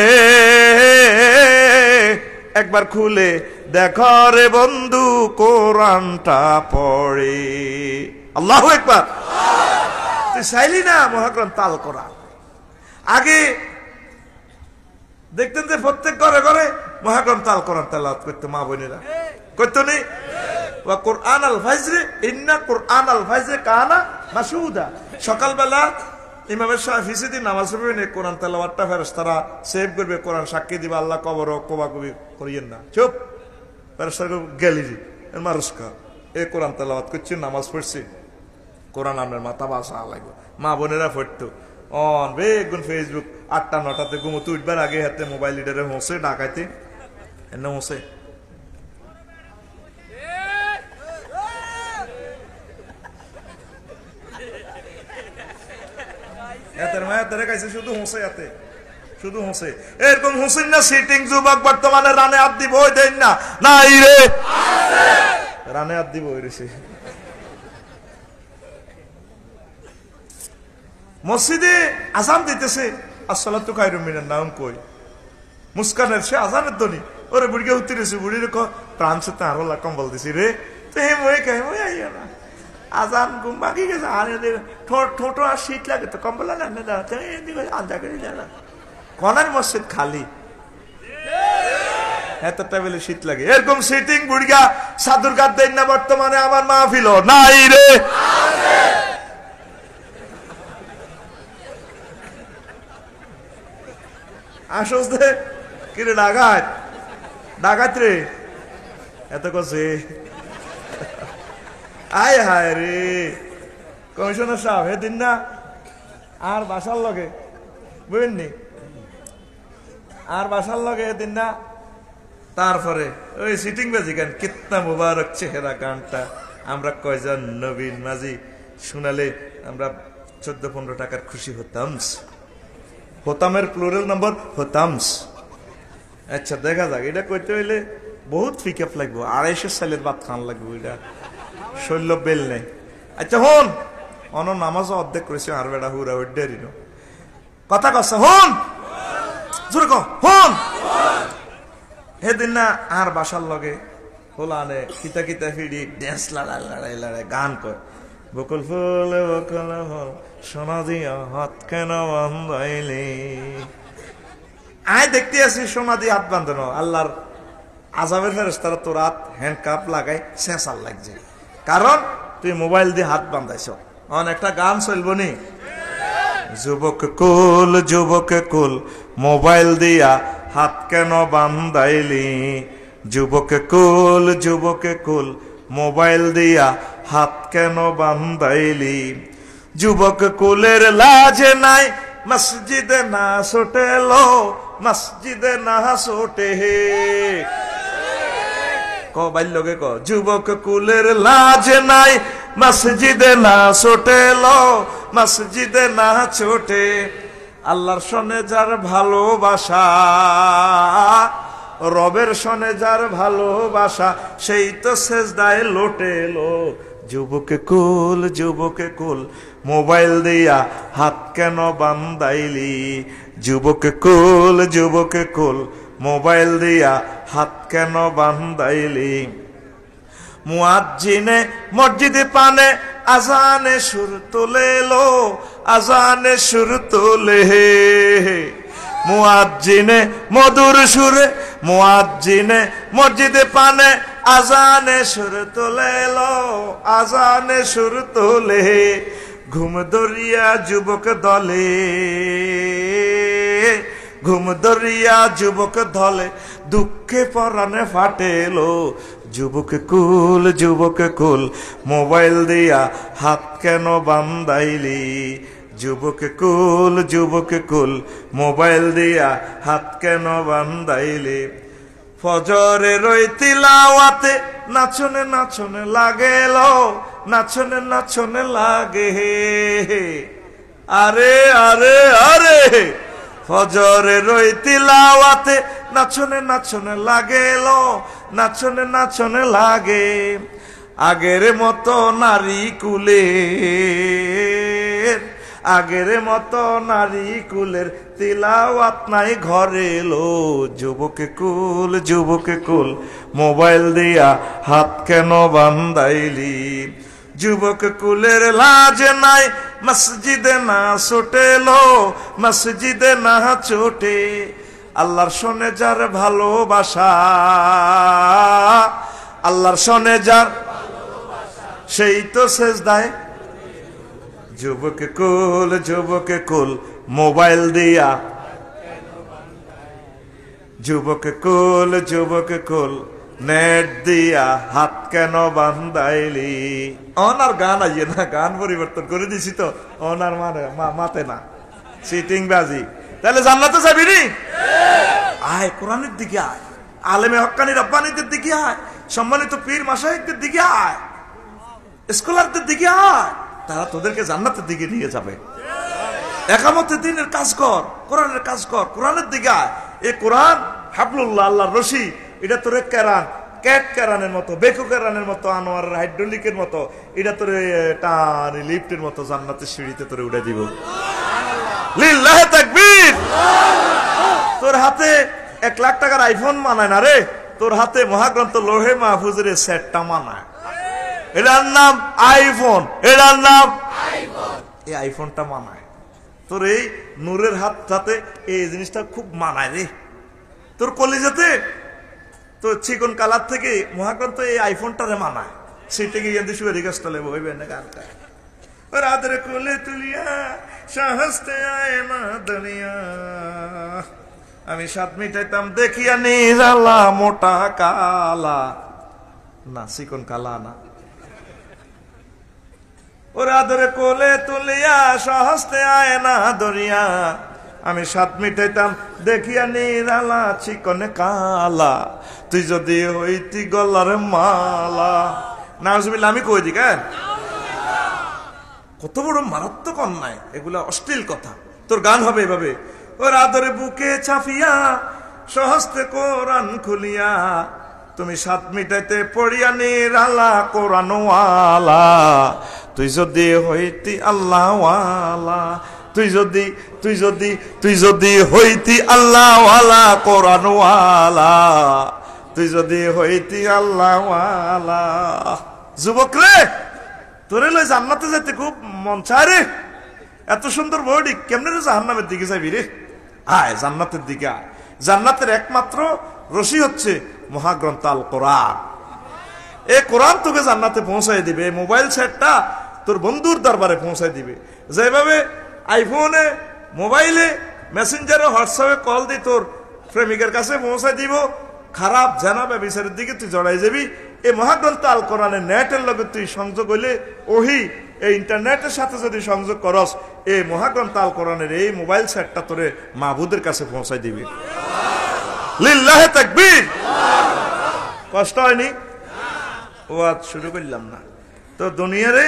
একবার খুলে দেখো রে বন্ধু কোরআনটা পড়ে। আল্লাহু আকবার। তুই চাইলি না মহাগ্রন্থ তাল করা, আগে দেখতেন যে প্রত্যেক ঘরে ঘরে মহাগ্রন্থ তাল কোরআন তেলাওয়াত করতে মা বোনেরা, করতো নি? ওয়া কুরআন আল ফাজর ইন্না কুরআন আল ফাজর কানা মাশহুদা। সকালবেলা ইমামের শাফিঈ যদি নামাজ পড়বেন কোরআন তেলাওয়াতটা ফেরেশতারা সেভ করবে, কোরআন সাক্ষী দিবে, আল্লাহ কবর কোবাকুবি করিয়েন না, চুপ। ফেরেশতারা গ্যালিজি মারুসকা এই কোরআন তেলাওয়াত করছে, নামাজ পড়ছে, কোরআন আপনার মাথা বাসা লাগবে। মা বোনেরা পড়তো অন বেগুন ফেসবুক 8টা 9টাতে ঘুমোতে উঠবার আগে হাতে মোবাইল লিডারে হোসে ডাকাইতে এনে হোসে শুধু হোসে হাতে শুধু হোসে, এরকম হোসেন না সিটিং যুবক বর্তমানে রানে হাত দিব ওই দেন না, নাই রে রানে হাত দিব ওই রেছে। মসজিদে আজান দিতেছে আসসালাতু খায়রুম মিনান নাওম কই, মুস্কানের সে আজানের ধ্বনি, ওরে বুড়িকে উত্তর এসে বুড়ির প্রাণ সে আরো কম্বল দিছি রে, তো হে মই খাই মই আইয়া না আজান ঘুম বাকি গেছে, আর ঠোঁটো আর শীত লাগে তো কম্বল আলাদা করে দাঁড়া, কনার মসজিদ খালি এত টেবিলে শীত লাগে। এরকম সিটিং বুড়িয়া সাধুর গাদ দেন না বর্তমানে আমার মাহফিল নাই রে। আসস দে কিরে ডাকাত ডাকাত রে এত কছে আয় হায় রে কমিশনার সাহেব হেদিন না আর বাসার লগে বুঝেননি আর বাসার লগে হেদিন না তারপরে ওই সিটিং বাজি গান কিতনা মুবারক চেহারা গানটা আমরা কয়জন নবীন মাঝি শুনালে আমরা 14-15 টাকার খুশি হতামস হতামের প্লুরাল নম্বর হতামস আচ্ছা দেখা যাক এটা করতে হইলে বহুত পিকআপ লাগবে 250 সালের বাদ খান লাগবে এটা শৈল্য বেল নেই আচ্ছা হন অন নামাজ অর্ধেক করেছে আর বেড়া হুরা উড্ডারি কথা কচ্ছে হন জোরে কো হন হেদিন না আর বাসার লগে হোলানে কিতা কিতা ফিডি ড্যান্স লড়াই লড়াই গান কর বকুল ফুল বকুল ফুল সোনা দিয়া হাত কেন বান্ধাইলি আয় দেখতে আসি সোনা দিয়ে হাত বাঁধানো আল্লাহর আজাবের ফেরেশতারা তোর হাত হ্যান্ড কাপ লাগাই শেষাল লাগছে কারণ তুই মোবাইল দিয়ে হাত বাঁধাইছ একটা গান চলবো নি যুবক কুল মোবাইল দিয়া হাত কেন বান্ধাইলি যুবক কুল মোবাইল দিয়া হাত কেন বান্ধাইলি যুবক কুলের লাজে নাই মসজিদে না ছোটে লো মসজিদে না ছোটে হে বাল্যকে ক যুবক কুলের লাজে নাই মসজিদে না ছোটে লো মসজিদে না ছোটে আল্লাহর সনে যার ভালোবাসা রবের সনে যার ভালোবাসা সেই তো সেজদায় লোটে লো যুবক কুল মোবাইল দিয়া হাত কেন বান্ধাইলি যুবক কুল মোবাইল দিয়া হাত কেন বান্ধাইলি মুয়াজ্জিনে মসজিদে পানে আজানে সুর তোলে লো আজানে সুর তোলে মুয়াজ্জিনে মধুর সুরে মুয়াজ্জিনে মসজিদে পানে আজানে সুর তোলে লো আজানে সুর তোলে ঘুম দরিয়া যুবক দলে ঘুম দরিয়া যুবক দলে দুঃখে পরাণে ফাটেলো যুবক কুল মোবাইল দিয়া হাত কেন বান্ধাইলি যুবক কুল মোবাইল দিয়া হাত কেন বান্ধাইলি ফজরে রই তিলাওয়াতে নাচনে নাচনে লাগে লো নাচনে নাচনে লাগে আরে আরে আরে ফজরে রই তিলাওয়াতে নাচনে নাচনে লাগে লো নাচনে নাচনে লাগে আগের মতো নারী কুলের আগের মতো নারী কুলের তিলাওয়াত নাই ঘরে লো যুবক কুল মোবাইল দিয়া হাত কেন বান্ধাইলি যুবক কুলের লাজ নাই মসজিদে না ছোটে লো মসজিদে না ছোটে আল্লাহর সনে যার ভালোবাসা আল্লাহর সনে যার সেই তো সেজদায় যুবক কুল মোবাইল দিয়া যুবক কুল নেট দিয়া হাত কেন বান্ধাইলি অনার গান আইয়ে না গান পরিবর্তন করে দিছি তো অনার মাতে না সিটিং বাজি তাহলে জান্নাতে যাবি নি আয় কোরআনের দিকে আয় আলেমে হক্কানি রব্বানীদের দিকে আয় সম্মানিত পীর মাশায়েখদের দিকে আয় স্কলারদের দিকে আয় তারা তোদেরকে জান্নাতের দিকে নিয়ে যাবে একামতে দিনের কাজ কর কোরআনের কাজ কর কোরআনের দিকে আয় এই কোরআন হাবলুল্লাহ আল্লাহর রশি এটা তোরে কেরান ক্যাট কেরানের মতো বেকু কেরানের মতো আনোয়ার হাইড্রোলিকের মতো এটা তোরে টান লিফটের মতো জান্নাতের সিঁড়িতে তোরে উঠে দিব লিল্লাহে তাকবীর তোর হাতে 1 লাখ টাকার আইফোন মানায় না রে তোর হাতে মহাগ্রন্থ লোহে মাহফুজের সেটটা মানায় এটার নাম আইফোন এটার নাম এই আইফোনটা মানায় তোর এই নূরের হাত যাতে এই জিনিসটা খুব মানায় রে তোর কলিজাতে তোর চিকন কালার থেকে মহাগ্রন্থ এই আইফোনটারে মানায় সেটা গিয়ে শুয়ে রিকোয়েস্টলে বইবে না গানটা রাতের কোলে তুলিয়া সাহসতে আয় মা দুনিয়া আমি স্বাদ মিটাইতাম দেখিয়া নিরালা মোটা কালা, না চিকন কালা না, ওরা ধরে কোলে তুলিয়া সহস্তে আয় না দরিয়া। আমি স্বাদ মিটাইতাম দেখিয়া নিরালা চিকন কালা, তুই যদি হইতি গলার মালা। নাউজুবিল্লাহ, আমি কই দিই কেন? কত বড় মারাত্মক অন্যায় এগুলা, অশ্লীল কথা। তোর গান হবে এভাবে, ওর আদরে বুকে চাপিয়া সহস্তে কোরআন খুলিয়া, তুমি স্বাদ মিটাইতে পড়িয়া নিরালা কোরআনওয়ালা, তুই যদি হইতি আল্লাহওয়ালা, তুই যদি হইতি আল্লাহওয়ালা কোরআনওয়ালা, তুই যদি হইতি আল্লাহওয়ালা। যুবক রে, তোরে লই জান্নাতে যাইতে খুব মন চায় রে, এত সুন্দর বডি, কেমনে রে জাহান্নামের দিকে যাবি রে? আয় জান্নাতের দিকে আয়। জান্নাতের একমাত্র রশি হচ্ছে মহাগ্রন্থ আল কোরআন। এই কোরআন তোকে জান্নাতে পৌঁছাই দিবে। মোবাইল সেটটা তোর বন্ধুর দরবারে পৌঁছাই দিবে। যেভাবে আইফোনে, মোবাইলে, মেসেঞ্জারে, হোয়াটসঅ্যাপে কল দিয়ে তোর প্রেমিকের কাছে পৌঁছাই দিব, খারাপ জানা ব্যবচারের দিকে তুই জড়াই যাবি। এই মহাগ্রন্থ আল কোরআনের নেটের লগে তুই সংযোগ হইলে, ওহি এই ইন্টারনেটের সাথে যদি সংযোগ করস, এই মহাগ্রন্থ আল কোরআনের এই মোবাইল সেটটা তোরে মাহবুদের কাছে পৌঁছাই দিবে। লিল্লাহে তাকবীর। কষ্ট হয়নি? ওয়াজ শুরু করলাম না তো। দুনিয়ারে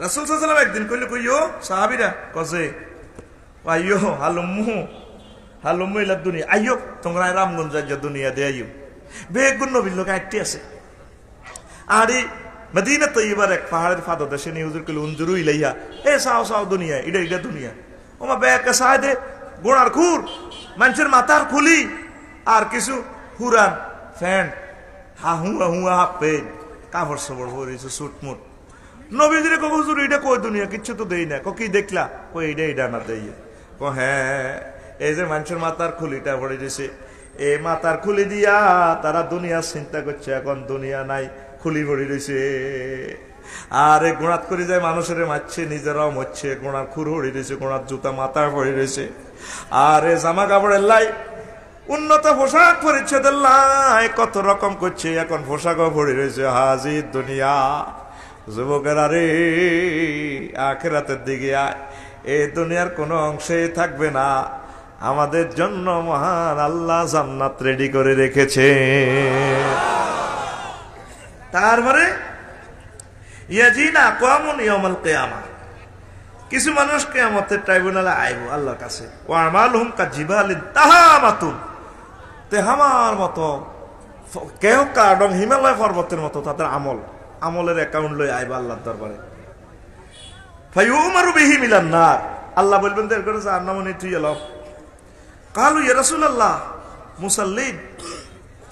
রাসূল সাল্লাল্লাহু আলাইহি ওয়াসাল্লাম একদিন কইলে, কইও সাহাবীরা কসে, আইয়ো হালুম্মু ইলা দুনিয়া, আইয়ো তোমরা রামগঞ্জ যা দুনিয়া দে আইয়ো। বেগুন নবীর লোক একটি আছে। আরে মদিনা তৈয়বার এক পাহাড়ের ফাদা দেশে নিয়ে হুজুর কইল, উনজুরু ইলাইহা, এ সাও সাও দুনিয়া, এটা দুনিয়া। ওমা বেকা সাহেদে গোড়ার খুর, মানুষের মাথার খুলি, আর কিছু হুরান ফ্যান্ট, হুয়া হাফ পেন, কাপড় সবড় পরেছে সুটমুট। নবীজিরে কো হুজুর এটা কই দুনিয়া, কিচ্ছু তো দেই না। কো কি দেখলা? কই এইটা না দেই। কো হ্যাঁ, এই যে মানুষের মাথার খুলিটা পড়ে দিয়েছে, এই মাথার খুলি দিয়া তারা দুনিয়ার চিন্তা করছে, এখন দুনিয়া নাই, খুলি পড়ে রয়েছে। আর এই গোড়াত করে যায় মানুষের মারছে, নিজেরাও মরছে, গোড়ার খুর পড়ে রয়েছে, গোড়ার জুতা মাথায় পড়ে রয়েছে। আর এই জামা কাপড়ের লাই, উন্নত পোশাক পরিচ্ছদের লাই কত রকম করছে, এখন পোশাকও পড়ে রয়েছে। হাজির দুনিয়া। যুবকেরা রে, আখিরাতের দিকে আয়। এই দুনিয়ার কোনো অংশে থাকবে না, আমাদের জন্য মহান আল্লাহ জান্নাত রেডি করে রেখেছে। তারপরে ইয়াজিনা কওমুন ইয়াউমাল কিয়ামাহ, কিছু মানুষ কিয়ামতের ট্রাইব্যুনালে আইব আল্লাহর কাছে। ওয়া আমালুহুম কাজিবালিন তাহামাতুন, তেহামার মতো, কেউ কাডং হিমালয় পর্বতের মতো তাদের আমলের অ্যাকাউন্ট লই আইব আল্লাহর দরবারে। ফায়ুমারু বিহি মিনান নার, আল্লাহ বলবেন দের করে জাহান্নামে নিয়ে তুই এলো। কালু ইয়া রাসূলুল্লাহ মুসাল্লিন,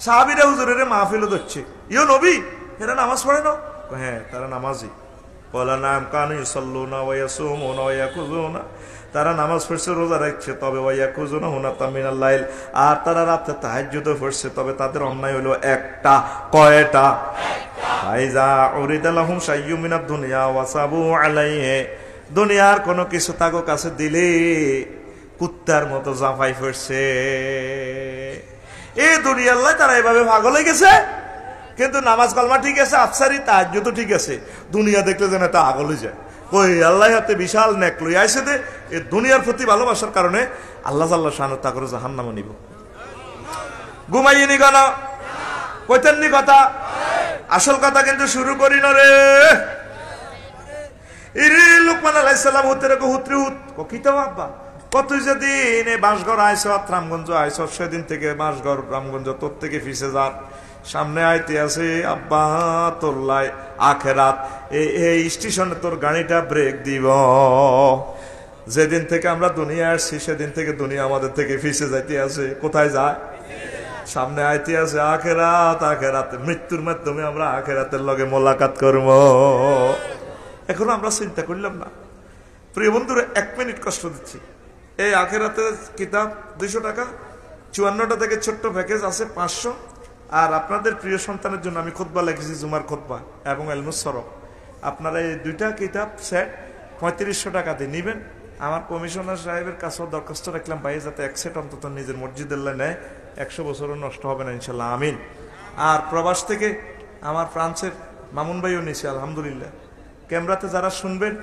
সাহাবীরা হুজুরের মাহফিল হচ্ছে, ইয়ো নবী এরা নামাজ পড়ে না? হ্যাঁ, তারা নামাজি। ক্বালা নাম কানু ইউসাল্লুনা ওয়া ইয়াসুমুনা ওয়া ইয়াকুযুনা, তারা নামাজ পড়ছে, রোজা রাখছে, তবে ওয়া ইয়াকুযুনা হুনাতা মিনাল লাইল, আর তারা রাতে তাহাজ্জুদও পড়ছে, তবে তাদের অন্যায় হলো একটা। কয়টা? ফাইজা উরিদা লাহুম শাইয়্যুম মিনাদ দুনিয়া ওয়াসাবু আলাইহি, দুনিয়ার কোনো কিছু তাগো কাছে দিলে কুত্তার মতো জাফাই পড়ছে। এই দুনিয়ার লাই তারা এভাবে পাগল হয়ে গেছে, কিন্তু নামাজ কালমা ঠিক আছে, আফসারি তাহাজ্জুদ তো ঠিক আছে, দুনিয়া দেখলে যেন তা পাগল হয়ে যায়। কই আল্লাহ হাতে বিশাল নেক লই আইছে দে, এই দুনিয়ার প্রতি ভালোবাসার কারণে আল্লাহ জাল্লাহ শানু তা করে জাহান্নামে নিব। ঘুমাইনি কেন? কইতেননি কথা, আসল কথা কিন্তু শুরু করি না রে। ইরে লোকমান আলাইহিস সালাম হতে হুতরি হুত কিতা বাবা, কত যেদিন এই বাসঘর আইছ, রামগঞ্জ আইছ, সেদিন থেকে বাসঘর রামগঞ্জ তোর থেকে ফিসে যার সামনে আইতে আছে আব্বা তোর লাই আখেরাত, এই স্টেশনে তোর গাড়িটা ব্রেক দিব। যেদিন থেকে আমরা দুনিয়া আসছি সেদিন থেকে দুনিয়া আমাদের থেকে ফিসে যাইতে আছে। কোথায় যায়? সামনে আইতে আছে আখেরাত। আখেরাত মৃত্যুর মাধ্যমে আমরা আখেরাতের লগে মোলাকাত করব। এখন আমরা চিন্তা করলাম না। প্রিয় বন্ধুরা, 1 মিনিট কষ্ট দিচ্ছি। এই আখেরাতের কিতাব 200 টাকা, 54টা থেকে ছোট্ট প্যাকেজ আছে 500। আর আপনাদের প্রিয় সন্তানের জন্য আমি খুতবা লিখেছি, জুমার খুতবা এবং এলমুস সরফ। আপনারা এই 2টা কিতাব সেট 3500 টাকা দিয়ে নেবেন, আমার কমিশনার সাহেবের কাছেও দরখাস্ত রাখলাম, ভাই যাতে এক সেট অন্তত নিজের মসজিদের নেয়, 100 বছরও নষ্ট হবে না ইনশাল্লাহ, আমিন। আর প্রবাস থেকে আমার ফ্রান্সের মামুন ভাইও নিয়েছে, আলহামদুলিল্লাহ। ক্যামেরাতে যারা শুনবেন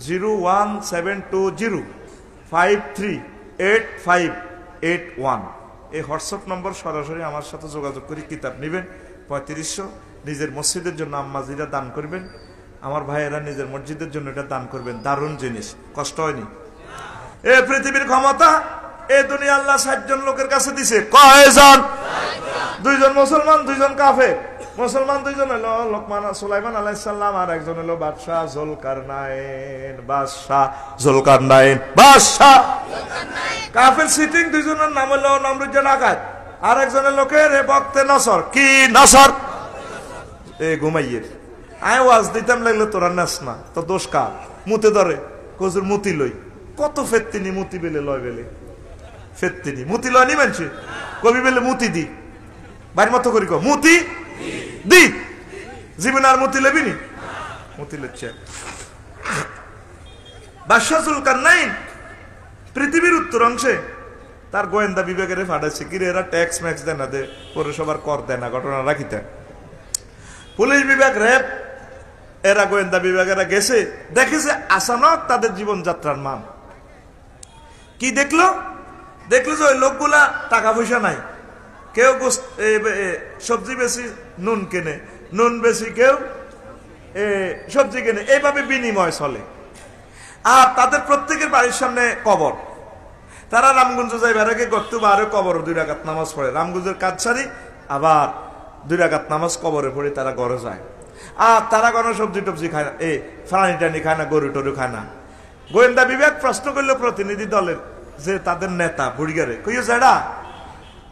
01720538581, এই হোয়াটসঅ্যাপ নম্বর সরাসরি আমার সাথে যোগাযোগ করে কিতাব নেবেন। 3500 নিজের মসজিদের জন্য আম্মাজিরা দান করবেন, আমার ভাইয়েরা নিজের মসজিদের জন্য এটা দান করবেন। দারুণ জিনিস, কষ্ট হয়নি। এ পৃথিবীর ক্ষমতা এ দুনিয়া আল্লাহ 60 জন লোকের কাছে দিছে। কয়জন? 2 জন মুসলমান, 2 জন কাফের। মুসলমান 2 জন হলো লোকমান সুলাইমান আলাইহিস সালাম, আর একজন হলো বাদশাহ জুলকারনাইন। কাফের সিটিং 2 জনের নাম হলো নমরুদ ডাকাত, আর একজনের লোকের বক্তে নসর। কি নসর? এ ঘুমাইয়ের আয় ওয়াজ দিতাম, লাগলে তোরা নাস না, তো দোষ কার? মুতে ধরে কজুর মুতি লই, কত ফেত্তিনি মুতি বেলে লয় বেলে ফেত্তিনি মুতি লয় নি মানছে, কবি বেলে মুতি দি বাড়ির মতো করি মুতি দি, জীবন আর মুতি লেবি নি, মুতি লেচ্ছে। বাদশাহ জুলকারনাইন পৃথিবীর উত্তর অংশে তার গোয়েন্দা বিভাগের ফাটাইছে, কিরে এরা ট্যাক্স ম্যাক্স দেয় না, দে পৌরসভার কর দেয় না, ঘটনা রাখিতে। পুলিশ বিভাগ, র্যাব, এরা গোয়েন্দা বিভাগেরা গেছে, দেখেছে আচানক তাদের জীবনযাত্রার মান কি দেখলো যে ওই লোকগুলা টাকা পয়সা নাই, কেউ সবজি বেশি নুন কেনে, নুন বেশি কেউ সবজি কেনে, এইভাবে বিনিময় চলে। আর তাদের প্রত্যেকের বাড়ির সামনে কবর। তারা রামগঞ্জ যাইবার আগে গর্তুবা আরো কবর 2 রাকাত নামাজ পড়ে, রামগঞ্জের কাজ সারি আবার 2 রাকাত নামাজ কবরে পড়ে তারা ঘরে যায়। আর তারা কোনো সবজি টবজি খায় না, প্রাণী টানি খায় না, গরু টরু খায় না। গোয়েন্দা বিভাগ প্রশ্ন করলো প্রতিনিধি দলের যে তাদের নেতা বুড়িগারে, কইও যেটা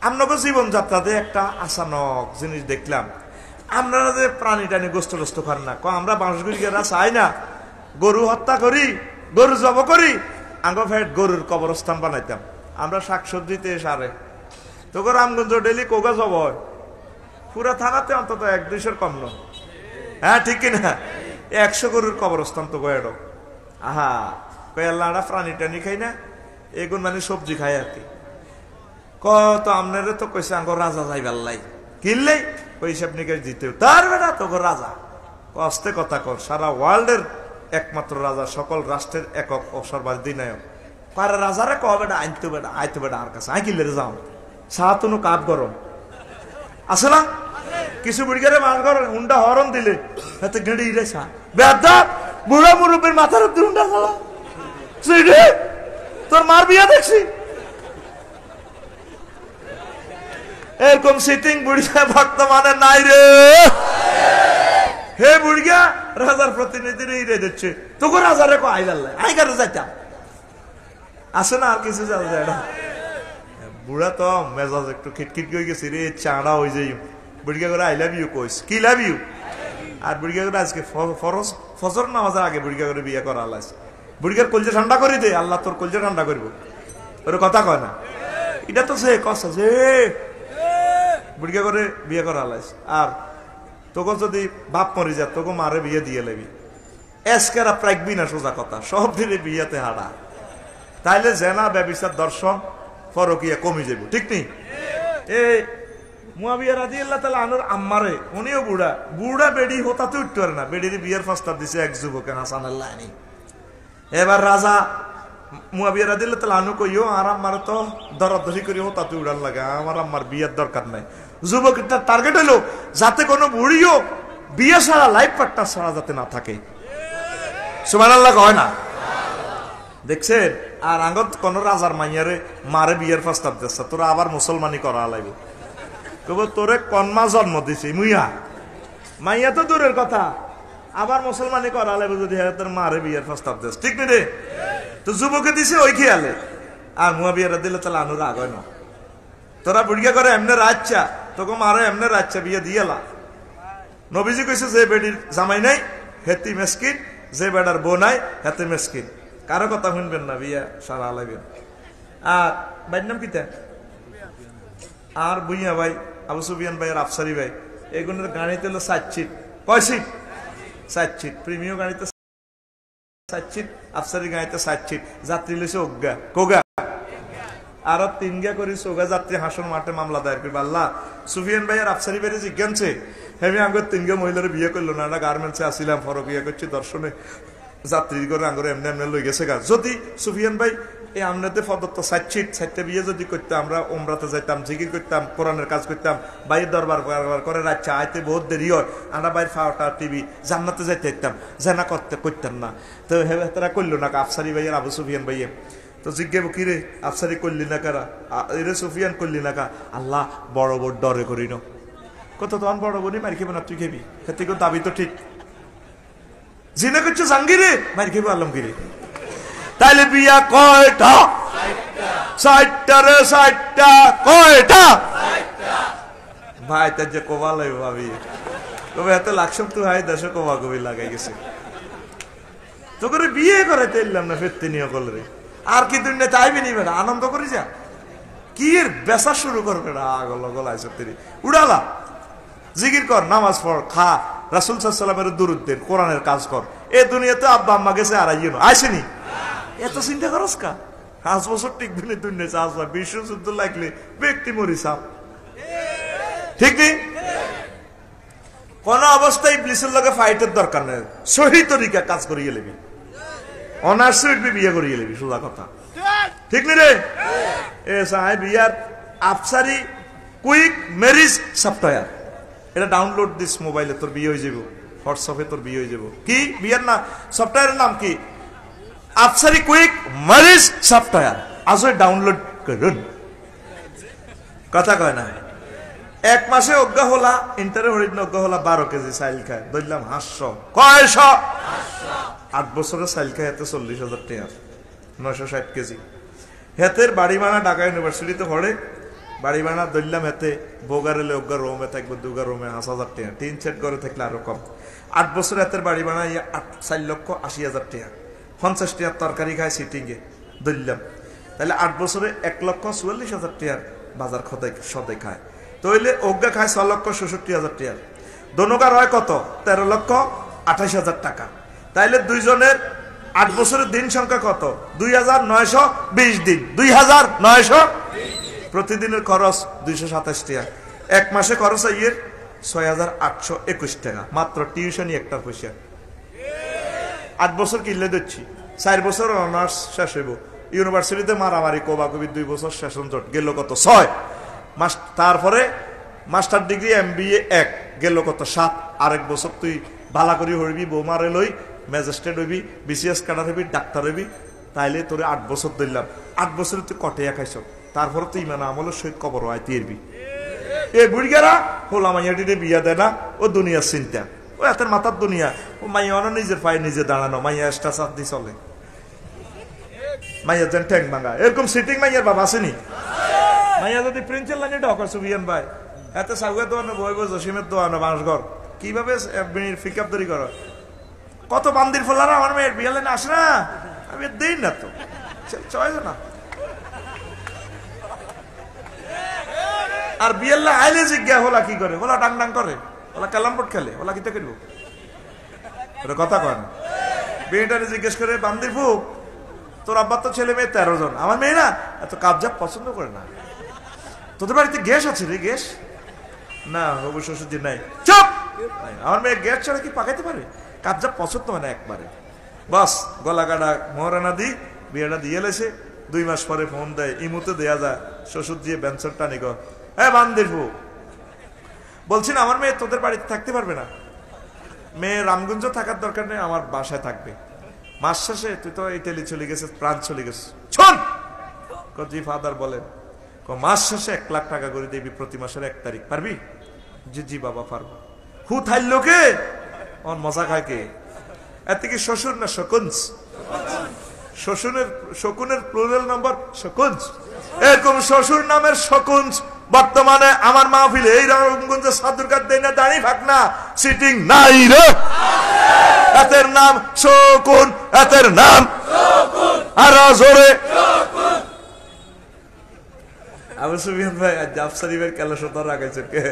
আপনাকে জীবনযাত্রাতে একটা আচানক জিনিস দেখলাম, আপনারা যে প্রাণী টানি গোস্ত টোস্ত খান না, আমরা বাঁশগুড়িগেরা চাই না, গরু হত্যা করি, গরু জব করি, আঙ্গ ফেট গরুর কবরস্থান বানাইতাম, আমরা শাকসবজিতে সারে। তোকে রামগঞ্জ ডেলি কোগা জব হয়, পুরা থানাতে অন্তত 1-200 কম নয়। হ্যাঁ ঠিক কিনা? 100 গরুর কবরস্থান তো গয়েড। আহা কয় আল্লাহ প্রাণী টানি খাই না, এগুন মানে সবজি খাই আর কি। তো আপনারা তো কইছে আঙ্গ রাজা যাইবার লাই, কিনলেই ওই হিসাব নিকাশ দিতে, তার বেটা তোকে রাজা কষ্টে কথা কর, সারা ওয়ার্ল্ডের একমাত্র রাজা, সকল রাষ্ট্রের একক ও সর্বাধিনায়ক। কারে রাজারে কবে বেটা আনতে বেটা আইতে বেটা আর কাছে আই কিনলে যাও সাহাতুনো কাপ গরম আছে না, কিছু বুড়িগারে মার ঘর হুন্ডা হরন দিলে হাতে গেড়ে ইরে সা বেদা বুড়া মুরব্বীর মাথার উপর হুন্ডা চালা সিডে তোর মার বিয়া দেখছি। এরকম সিটিং বুড়িয়া বর্তমানে নাই রে। হে বুড়িয়া রাজার প্রতিনিধি রে দিচ্ছে, তোকে রাজারে কো আইলাল আই কারে যাইতাম আছে না, আর কিছু যাওয়া যায় না। বুড়া তো মেজাজ একটু খিটখিট হয়ে গেছে রে, চাঁড়া হয়ে যাই। বুড়িয়া করে আই লাভ ইউ কইস, কি লাভ ইউ? আর বুড়িয়া করে আজকে ফজর নামাজের আগে বুড়িয়া করে বিয়ে করা আল্লাহ, বুড়িয়ার কলজে ঠান্ডা করে দে, আল্লাহ তোর কলজে ঠান্ডা করবো। ওর কথা কয় না, এটা তো সে কষ্ট যে বুড়িয়া করে বিয়ে করা আল্লাহ। আর তোকে যদি বাপ মরি যা, তোকে মারে বিয়ে দিয়ে লেবি, এসকেরা প্রাকবি না, সোজা কথা, সব দিলে বিয়েতে হাড়া, তাইলে জেনা ব্যবচার দর্শন ফরকিয়া কমে যাব, ঠিক নেই? এই মুয়াবিয়া রাদিয়াল্লাহু তাআলা আনহুর আম্মারে, উনিও বুড়া, বুড়া বেডি হতাতে উঠতে পারে না, বেডির বিয়ের প্রস্তাব দিছে এক যুবক হাসান আল্লাহ আনি। এবার রাজা মুয়াবিয়া রাদিয়াল্লাহু তাআলা আনহু কইও, আর আম্মারে তো দরদরি করে হতাতে উড়ান লাগে, আমার আম্মার বিয়ের দরকার নাই। যুবকটার টার্গেট হলো যাতে কোনো বুড়িও বিয়ে ছাড়া, লাইফ পার্টনার ছাড়া যাতে না থাকে। সুবহানাল্লাহ কয় না? দেখছেন? আর আগত কোন রাজার মাইয়ারে মারে বিয়ের প্রস্তাব দিচ্ছে, তোরা আবার মুসলমানি করা লাগবে, কব তোরে কন্মা জন্ম দিছি মুইয়া, মাইয়া তো দূরের কথা, আবার মুসলমানি করা লাগবে যদি তোর মারে বিয়ের প্রস্তাব দিস, ঠিক নেই রে? তো যুবকে দিছে ওই খেয়ালে। আর মুয়াবিয়া রাদিয়াল্লাহু তাআলা আনহু রাগ হয় না, তোরা বুড়িয়া করে এমনে রাচ্চা, তোকে মারে এমনে রাচ্চা বিয়ে দিয়েলা। নবীজি কইছে যে বেডির জামাই নাই হেতি মেসকিন, যে বেডার বউ নাই হেতে মেসকিন। কারো কথা শুনবেন না, বিয়া সারা লাগবেন। আর ভাইয়ের নাম কিতা? আর বুইয়া ভাই, আবু সুফিয়ান ভাই আর আফসারি ভাই, এগুলোর গাড়িতে হলো 7 সিট। কয় সিট? 7 সিট। প্রিমিয়াম গাড়িতে সাতছিট আফসারি গাঁয়েতে সাতছিট যাত্রী লইছে অজ্ঞা কোগা আর 3 গা করি সোগা যাত্রী হাসন মাঠে মামলা দায়ের করবে আল্লাহ সুফিয়ান ভাই আর আফসারি ভাই জিজ্ঞানছে হেমি আগে 3 গা মহিলার বিয়ে করলো না গার্মেন্টসে আসিলাম ফরক বিয়ে করছি দর্শনে যাত্রী করে আঙ্গরে এমনি এমনি লই গেছে গা যদি সুফিয়ান ভাই এই আমনেতে ফদত্ত সাতটা বিয়ে যদি করতাম আমরা উমরাতে যাইতাম জিকির করতাম কোরআনের কাজ করতাম বাইরের দরবার করে রাখছে আইতে বহুত দেরি হয় আমরা বাইর ফাওয়াটা টিভি জান্নাতে যাইতে যেতাম জানা করতাম না তো তারা করলো না আফসারি ভাইয়ের আবু সুফিয়ান ভাইয়ে তো জিজ্ঞাবো কি রে আফসারি করলি না কারা এরে সুফিয়ান করলি না কা আল্লাহ বড় বড় ডরে করি ন কত তখন বড় বড়ি মারি খেবে না তুই খেবি খেতে দাবি তো ঠিক জিনা করছো জাঙ্গিরে মারি খেবো আলমগিরে তাইলে বিয়া কয়টা 60টা রে 60টা কয়টা ভাই তার যে কোবাল ভাবি তবে এত লাকসম তুই হাই দেশে কোবা কবি লাগাই গেছে তো করে বিয়ে করে তেললাম না ফেরতে নিয়ে করলে আর কি দুনিয়া চাইবি নিবে না আনন্দ করি যা কি এর বেচা শুরু করবে না আগল গলায় সত্যি উড়ালা জিকির কর নামাজ পড় খা রাসূল সাল্লাল্লাহু আলাইহি ওয়াসাল্লামের দুরূদ দে কোরআনের কাজ কর এই দুনিয়াতে আব্বা আম্মা গেছে আর আইনো আইসেনি এত চিন্তা করস কা 5 বছর টিকবি না দুনিয়া চাষবা বিশ্ব যুদ্ধ লাগলে ব্যক্তি মরি সাপ ঠিক নেই কোন অবস্থায় ইবলিসের লগে ফাইটের দরকার নেই সহি তরিকা কাজ করিয়ে লেবি অনার্স বিয়ে করিয়ে লেবি সোজা কথা ঠিক নি রে এ সাহেব বিয়ার আফসারি কুইক ম্যারেজ সফটওয়্যার এটা ডাউনলোড দিস মোবাইলে তোর বিয়ে হয়ে যাব হোয়াটসঅ্যাপে তোর বিয়ে হয়ে যাব কি বিয়ার না সফটওয়্যারের নাম কি আফসারি কুইক ম্যারেজ সফটওয়্যার আজও ডাউনলোড করুন কথা কয় না 1 মাসে অজ্ঞা হলা ইন্টারে হরিণ অজ্ঞা হলা 12 কেজি চাইল খায় ধরলাম 500 কয়শো 8 বছরের চাইল খায় এতে 40,000 টাকা 960 কেজি হেতের বাড়ি ভাড়া ঢাকা ইউনিভার্সিটিতে পড়ে বাড়ি ভাড়া ধরলাম হেতে বোগারেলে অজ্ঞা রোমে থাকবে 2 রুমে 5,000 টাকা 3 সেট ঘরে থাকলে আরো কম 8 বছর হেতের বাড়ি ভাড়া 4,80,000 টাকা 50 টাকা তরকারি খায় সিটিংয়ে ধরলাম তাহলে 8 বছরে 1,44,000 টাকার বাজার সদাই খায় তাহলে অজ্ঞা খায় 6,66,000 টাকা দোনোকার হয় কত 13,28,000 টাকা তাইলে দুইজনের 8 বছরের দিন সংখ্যা কত 2,920 দিন 2,920 প্রতিদিনের খরচ 227 টাকা 1 মাসে খরচ আইয়ে 6,821 টাকা মাত্র টিউশনই একটা পয়সা 8 বছর কিনলে দিচ্ছি 4 বছর অনার্স শেষ হইব ইউনিভার্সিটিতে মারামারি কোবাকবি 2 বছর সেশন জট গেল কত 6 তারপরে মাস্টার ডিগ্রি MBA 1 গেল কত 7 আরেক বছর তুই ভালা করি হইবি বৌমারে লই ম্যাজিস্ট্রেট হইবি BCS কাডার হইবি ডাক্তার হইবি তাইলে তোরে 8 বছর দিলাম 8 বছরে তুই কটেয়া খাইছ তারপরে তুই মানে আমলের সহিত কবর হয় তিরবি এ বুড়িগারা হোলা মাইয়াটিতে বিয়া দেয় না ও দুনিয়ার চিন্তা ও এতের মাথার দুনিয়া ও মাইয়া নিজের পায়ে নিজে দাঁড়ানো মাইয়া স্টাচার দিয়ে চলে মাইয়া যেন ঠ্যাং ভাঙা এরকম সিটিং মাইয়ার বাবা আসেনি মাইয়া যদি প্রিন্সের লাইনে ডকার সুবিয়ান ভাই এতে সাগুয়া দোয়ানো বই বই জসিমের দোয়ানো বাঁশঘর কিভাবে পিক আপ তৈরি করো কত বান্দির ফলারা আমার মেয়ের বিয়ে লাইনে আসে না আমি দিই না তো চয়েছে না আর বিয়েল্লা আইলে জিজ্ঞা হলা কি করে হলা ডাং ডাং করে ওলা কালামপট খেলে ওলা কিতে করবো ওটা কথা কয় না বিয়েটারে জিজ্ঞেস করে বান্দির ফুক তোর আব্বার তো ছেলে মেয়ে 13 জন আমার মেয়ে না এত কাবজাব পছন্দ করে না তোদের বাড়িতে গ্যাস আছে রে গ্যাস না অবশ্য শ্বশুরজি নাই চুপ আমার মেয়ে গ্যাস ছাড়া কি পাকাইতে পারে কাবজাব পছন্দ হয় না একবারে বাস গলা কাটা মহারানা দি বিয়েটা দিয়ে এলেছে 2 মাস পরে ফোন দেয় ইমুতে দেয়া যায় শ্বশুর দিয়ে বেঞ্চন টানি গো হ্যাঁ বান্দির ফুক বলছি না আমার মেয়ে তোদের বাড়িতে থাকতে পারবে না মেয়ে রামগঞ্জ থাকার দরকার নেই আমার বাসায় থাকবে মাস শেষে তুই তো ইটালি চলে গেছিস প্রাণ চলে গেছিস শোন জি ফাদার বলেন মাস শেষে 1 লাখ টাকা করে দিবি প্রতি মাসের 1 তারিখ পারবি জি জি বাবা পারবো হু থাইল লোকে অন মজা খায় কে এত কি শ্বশুর না শকুনস শকুনের প্লুরাল নাম্বার শকুনস এরকম শ্বশুর নামের শকুনস বর্তমানে আমার মাহফিলে এই রামগঞ্জে সাদুরকার দেয় না দাঁড়ি ভাগ না সিটিং নাই রে এতের নাম শকুন এতের নাম শকুন আর জোরে শকুন আবু সুফিয়ান ভাই আফসারি ভাই কেলা সতর রাখাইছে কে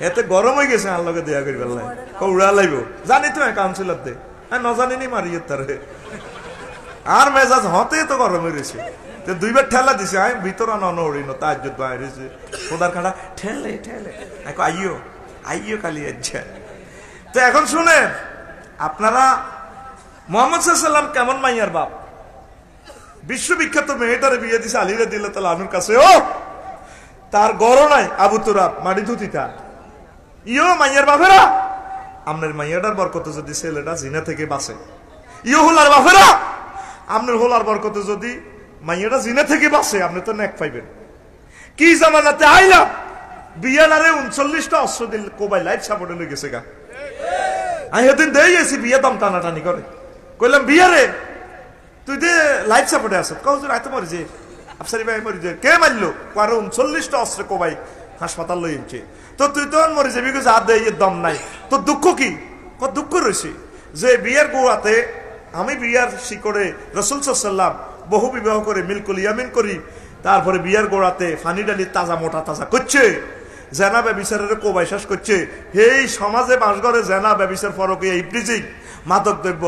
এতে গরম হয়ে গেছে আল্লাহকে দেয়া করি বললাই উড়া লাইব জানি তো কাউন্সিলর দে নজানিনি মারিয়ে তারে আর মেজাজ হতে তো গরম হয়েছে দুইবার ঠেলা দিছে আমি ভিতর নড়িনো তার যুদ্ধ বাইরেছে খোদার খাটা ঠেলে ঠেলে আইও আইও কালি আচ্ছা। তো এখন শুনে আপনারা মোহাম্মদ সাল্লাম কেমন মাইয়ার বাপ, বিশ্ববিখ্যাত মেয়েটারে বিয়ে দিছে আলী রাদিয়াল্লাহু তাআলা আনহুর কাছে। ও তার গড় নাই আবু তুরাব মাটি ধুতিতা ইও মাইয়ার বাপেরা আপনার মাইয়াটার বরকতে যদি ছেলেটা জিনা থেকে বাঁচে, ইও হোলার বাপেরা আপনার হোলার বরকতে যদি মাইয়াটা জিনা থেকে বাঁচে আপনি তো নেক পাইবেন। কি জামানাতে আইলাম বিয়ানারে 39টা অস্ত্র দিল কোবাই লাইফ সাপোর্টে লই গেছে গা। আমি সেদিন দিয়ে গেছি বিয়ে দম টানাটানি করে কইলাম বিয়ারে তুই যে লাইফ সাপোর্টে আস কহুজুর আইতে মরি যে আফসারি ভাই মরি যে কে মারলো কারো 39টা অস্ত্র কোবাই হাসপাতাল লই এনছে তো তুই তো মরে যাবি যা দে দম নাই তো দুঃখ কি দুঃখ রয়েছে যে বিয়ার গোয়াতে আমি বিয়ার শিকড়ে রাসূল সাল্লাল্লাহু বহু বিবাহ করে মিলকুল ইয়ামিন করি তারপরে বিয়ার গোড়াতে ফানি ডালি তাজা মোটা তাজা করছে জেনা ব্যবিচারের কোবাই শেষ করছে। এই সমাজে বাসঘরে জেনা ব্যবিচার ফরকে ইপ্রিজিং মাদক দ্রব্য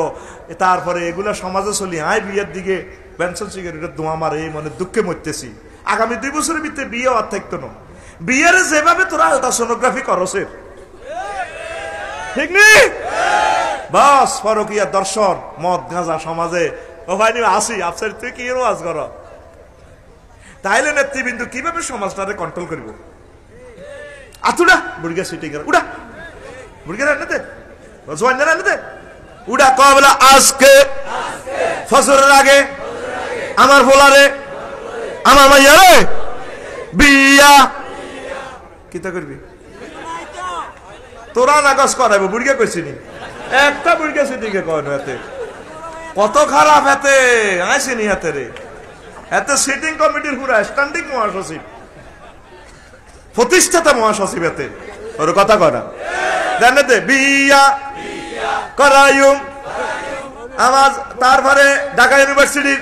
তারপরে এগুলা সমাজে চলি আয় বিয়ের দিকে পেনশন সিগারেটের ধোঁয়া মারে এই মনে দুঃখে মরতেছি। আগামী 2 বছরের ভিতরে বিয়ে আর থাকতো না। বিয়ের যেভাবে তোরা আলট্রাসোনোগ্রাফি করছে ঠিক নেই বাস ফরকিয়া দর্শন মদ গাঁজা সমাজে ও ভাই আসি আফসার তুই কি ওয়াজ কর তাইলে নেতৃবৃন্দ কিভাবে সমাজটারে কন্ট্রোল করব। আতুডা বুড়িগা সিটিং উড়া বুড়িগা রান্নাতে জোয়ান রান্নাতে উড়া কবলা আজকে ফজরের আগে আমার ফোলারে আমার মাইয়ারে বিয়া কিতা করবি তোরা নাকচ করাইব বুড়িগা কইছিনি একটা বুড়িগা সিটিং এ কয় না এতে কত খারাপ এতে আইছিনি হাতে রে এতে সিটিং কমিটির পুরা স্ট্যান্ডিং মহাসচিব প্রতিষ্ঠাতা মহাসচিব এতে ওর কথা কয় না জানেতে বিয়া করায়ুম আমার তারপরে ঢাকা ইউনিভার্সিটির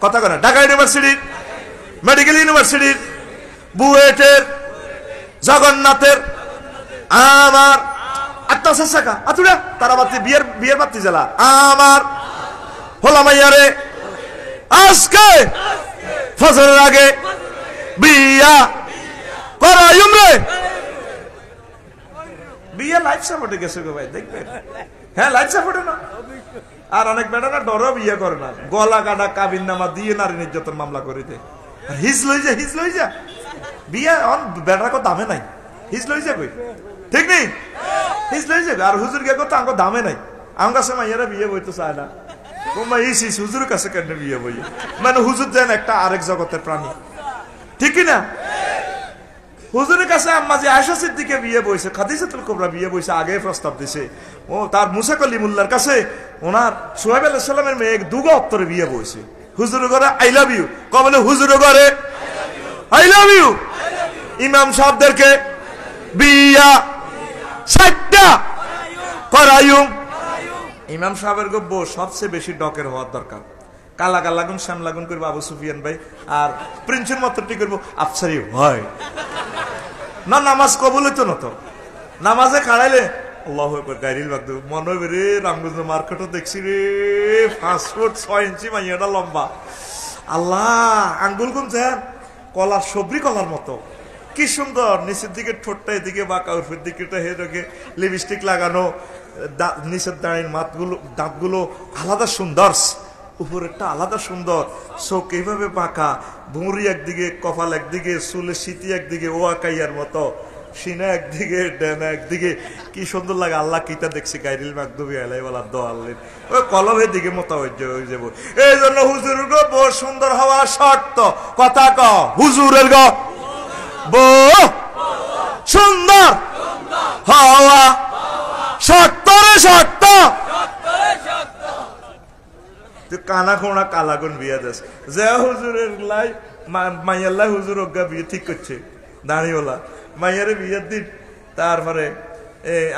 কথা কয় না ঢাকা ইউনিভার্সিটির মেডিকেল ইউনিভার্সিটির বুয়েটের জগন্নাথের আমার আত্মা আতুরা তারা বাতি বিয়ের বাতি জ্বালা আমার হোলা মাইয়ারে আজকে ফজরের আগে বিয়া করায়ুম রে বিয়ে লাইফ সাপোর্টে গেছে গো ভাই দেখবেন হ্যাঁ লাইফ সাপোর্টে না আর অনেক বেটা না ডরও বিয়ে করে না গলা কাটা কাবিন নামা দিয়ে নারী নির্যাতন মামলা করে দেয় হিজ লই যা বিয়ে বেটার কো দামে নাই হিজ লই যা কই ঠিক নেই হিজ লই যা আর হুজুর কে তো আঙ্গো দামে নাই আমার কাছে মাইয়ারা বিয়ে বইতে চায় না হুজুর কাছে কেন বিয়ে বই মানে হুজুর যেন একটা আরেক জগতের প্রাণী ঠিক না হুজুরের কাছে আম্মা যে আয়েশা সিদ্দিকে বিয়ে বইছে খাদিজাতুল কুবরা বিয়ে বইছে আগে প্রস্তাব দিছে ও তার মুসা কলিমুল্লাহর কাছে ওনার সোহেব আলাইহিস সালামের মেয়ে দুগো অত্তরে বিয়ে বইছে হুজুরের ঘরে আই লাভ ইউ কবলে হুজুরের ঘরে আই লাভ ইউ ইমাম সাহেবদেরকে বিয়া 60টা করায়ুম ইমাম সাহেবের গো সবচেয়ে বেশি ডকের হওয়ার দরকার কালা কাল লাগুন শ্যাম লাগুন করবো আবু সুফিয়ান ভাই আর প্রিন্সের মতটি করবো আফসারি হয় না নামাজ কবুল হইতো না তো নামাজে খাড়াইলে আল্লাহু আকবার গাইরিল বাগদু মনে হবে রে রামগঞ্জ মার্কেটও দেখছি রে 5 ফুট 6 ইঞ্চি মাইয়াটা লম্বা আল্লাহ আঙ্গুল কমছে কলার সবরি কলার মতো কি সুন্দর নিচের দিকে ঠোঁটটা এদিকে বাঁকা উপরের দিকে হেঁটে লিপস্টিক লাগানো নিচের দাঁড়িয়ে দাঁতগুলো আলাদা সুন্দর উপরেরটা আলাদা সুন্দর চোখ এইভাবে বাঁকা ভুঁড়ি একদিকে কপাল একদিকে চুলের সিটি একদিকে ও আকাইয়ার মতো সিনা একদিকে ডেনা একদিকে কি সুন্দর লাগে আল্লাহ কিতা দেখছি গাইরিল মাকদুবি আলাইহিওয়ালা দোয়াল্লিন ওই কলমের দিকে মোতাবজ্জ হয়ে যাব এই জন্য হুজুর গো বহু সুন্দর হওয়া শর্ত কথা ক হুজুরের গো বহু সুন্দর হওয়া শর্ত রে শর্ত কানা খোঁড়া কালাগুন বিয়ে দেশ যে হুজুরের লাই মাইয়াল্লাহ হুজুর অজ্ঞা বিয়ে ঠিক করছে দাঁড়িওলা মাইয়ারে বিয়ের দিন তারপরে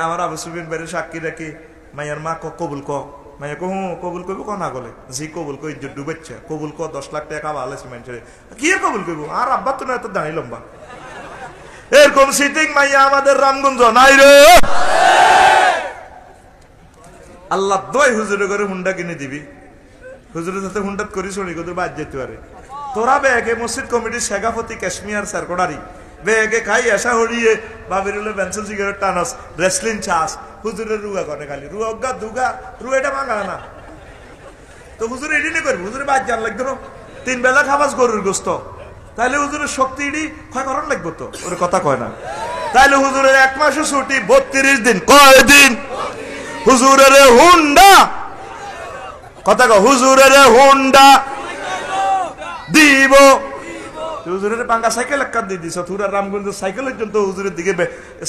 আমার আবু সুফিয়ান বাইরে সাক্ষী রাখি মাইয়ার মা কবুল ক মাইয়া কো কবুল করবো ক না গলে জি কবুল কো ইজ্জত ডুবেছে কবুল ক 10 লাখ টাকা ভালো আছে মানুষের কি কবুল করবো আর আব্বা তো না এত দাঁড়ি লম্বা এরকম সিটিং মাইয়া আমাদের রামগঞ্জ নাই রে আল্লাহ দই হুজুরে করে হুন্ডা কিনে দিবি, হুজুরের সাথে হুন্ডাত করি শুনি কত বাদ যেতে পারে। তোরা বেগে মসজিদ কমিটির শেখাফতি কাশ্মীর সারকোডারি বেগে খাই আসা হরিয়ে বাবিরুলে বেনসন সিগারেট টানস রেসলিং চাস হুজুরের রুগা করে খালি রুগা দুগা রুগা এটা ভাঙা না তো হুজুর এডি নে করবি হুজুরে বাদ জান লাগতো না 3 বেলা খাবাস গরুর গোস্ত তাহলে হুজুরের শক্তি এডি ক্ষয় করার লাগবে তো ওর কথা কয় না তাহলে হুজুরের 1 মাসের ছুটি 32 দিন কয় দিন হুজুরের হুন্ডা কথা কয় হুজুরের হুন্ডা দিব হুজুরের পাঙ্গা সাইকেল একটা দিয়ে দিছ তুরা রামগঞ্জ সাইকেলের জন্য হুজুরের দিকে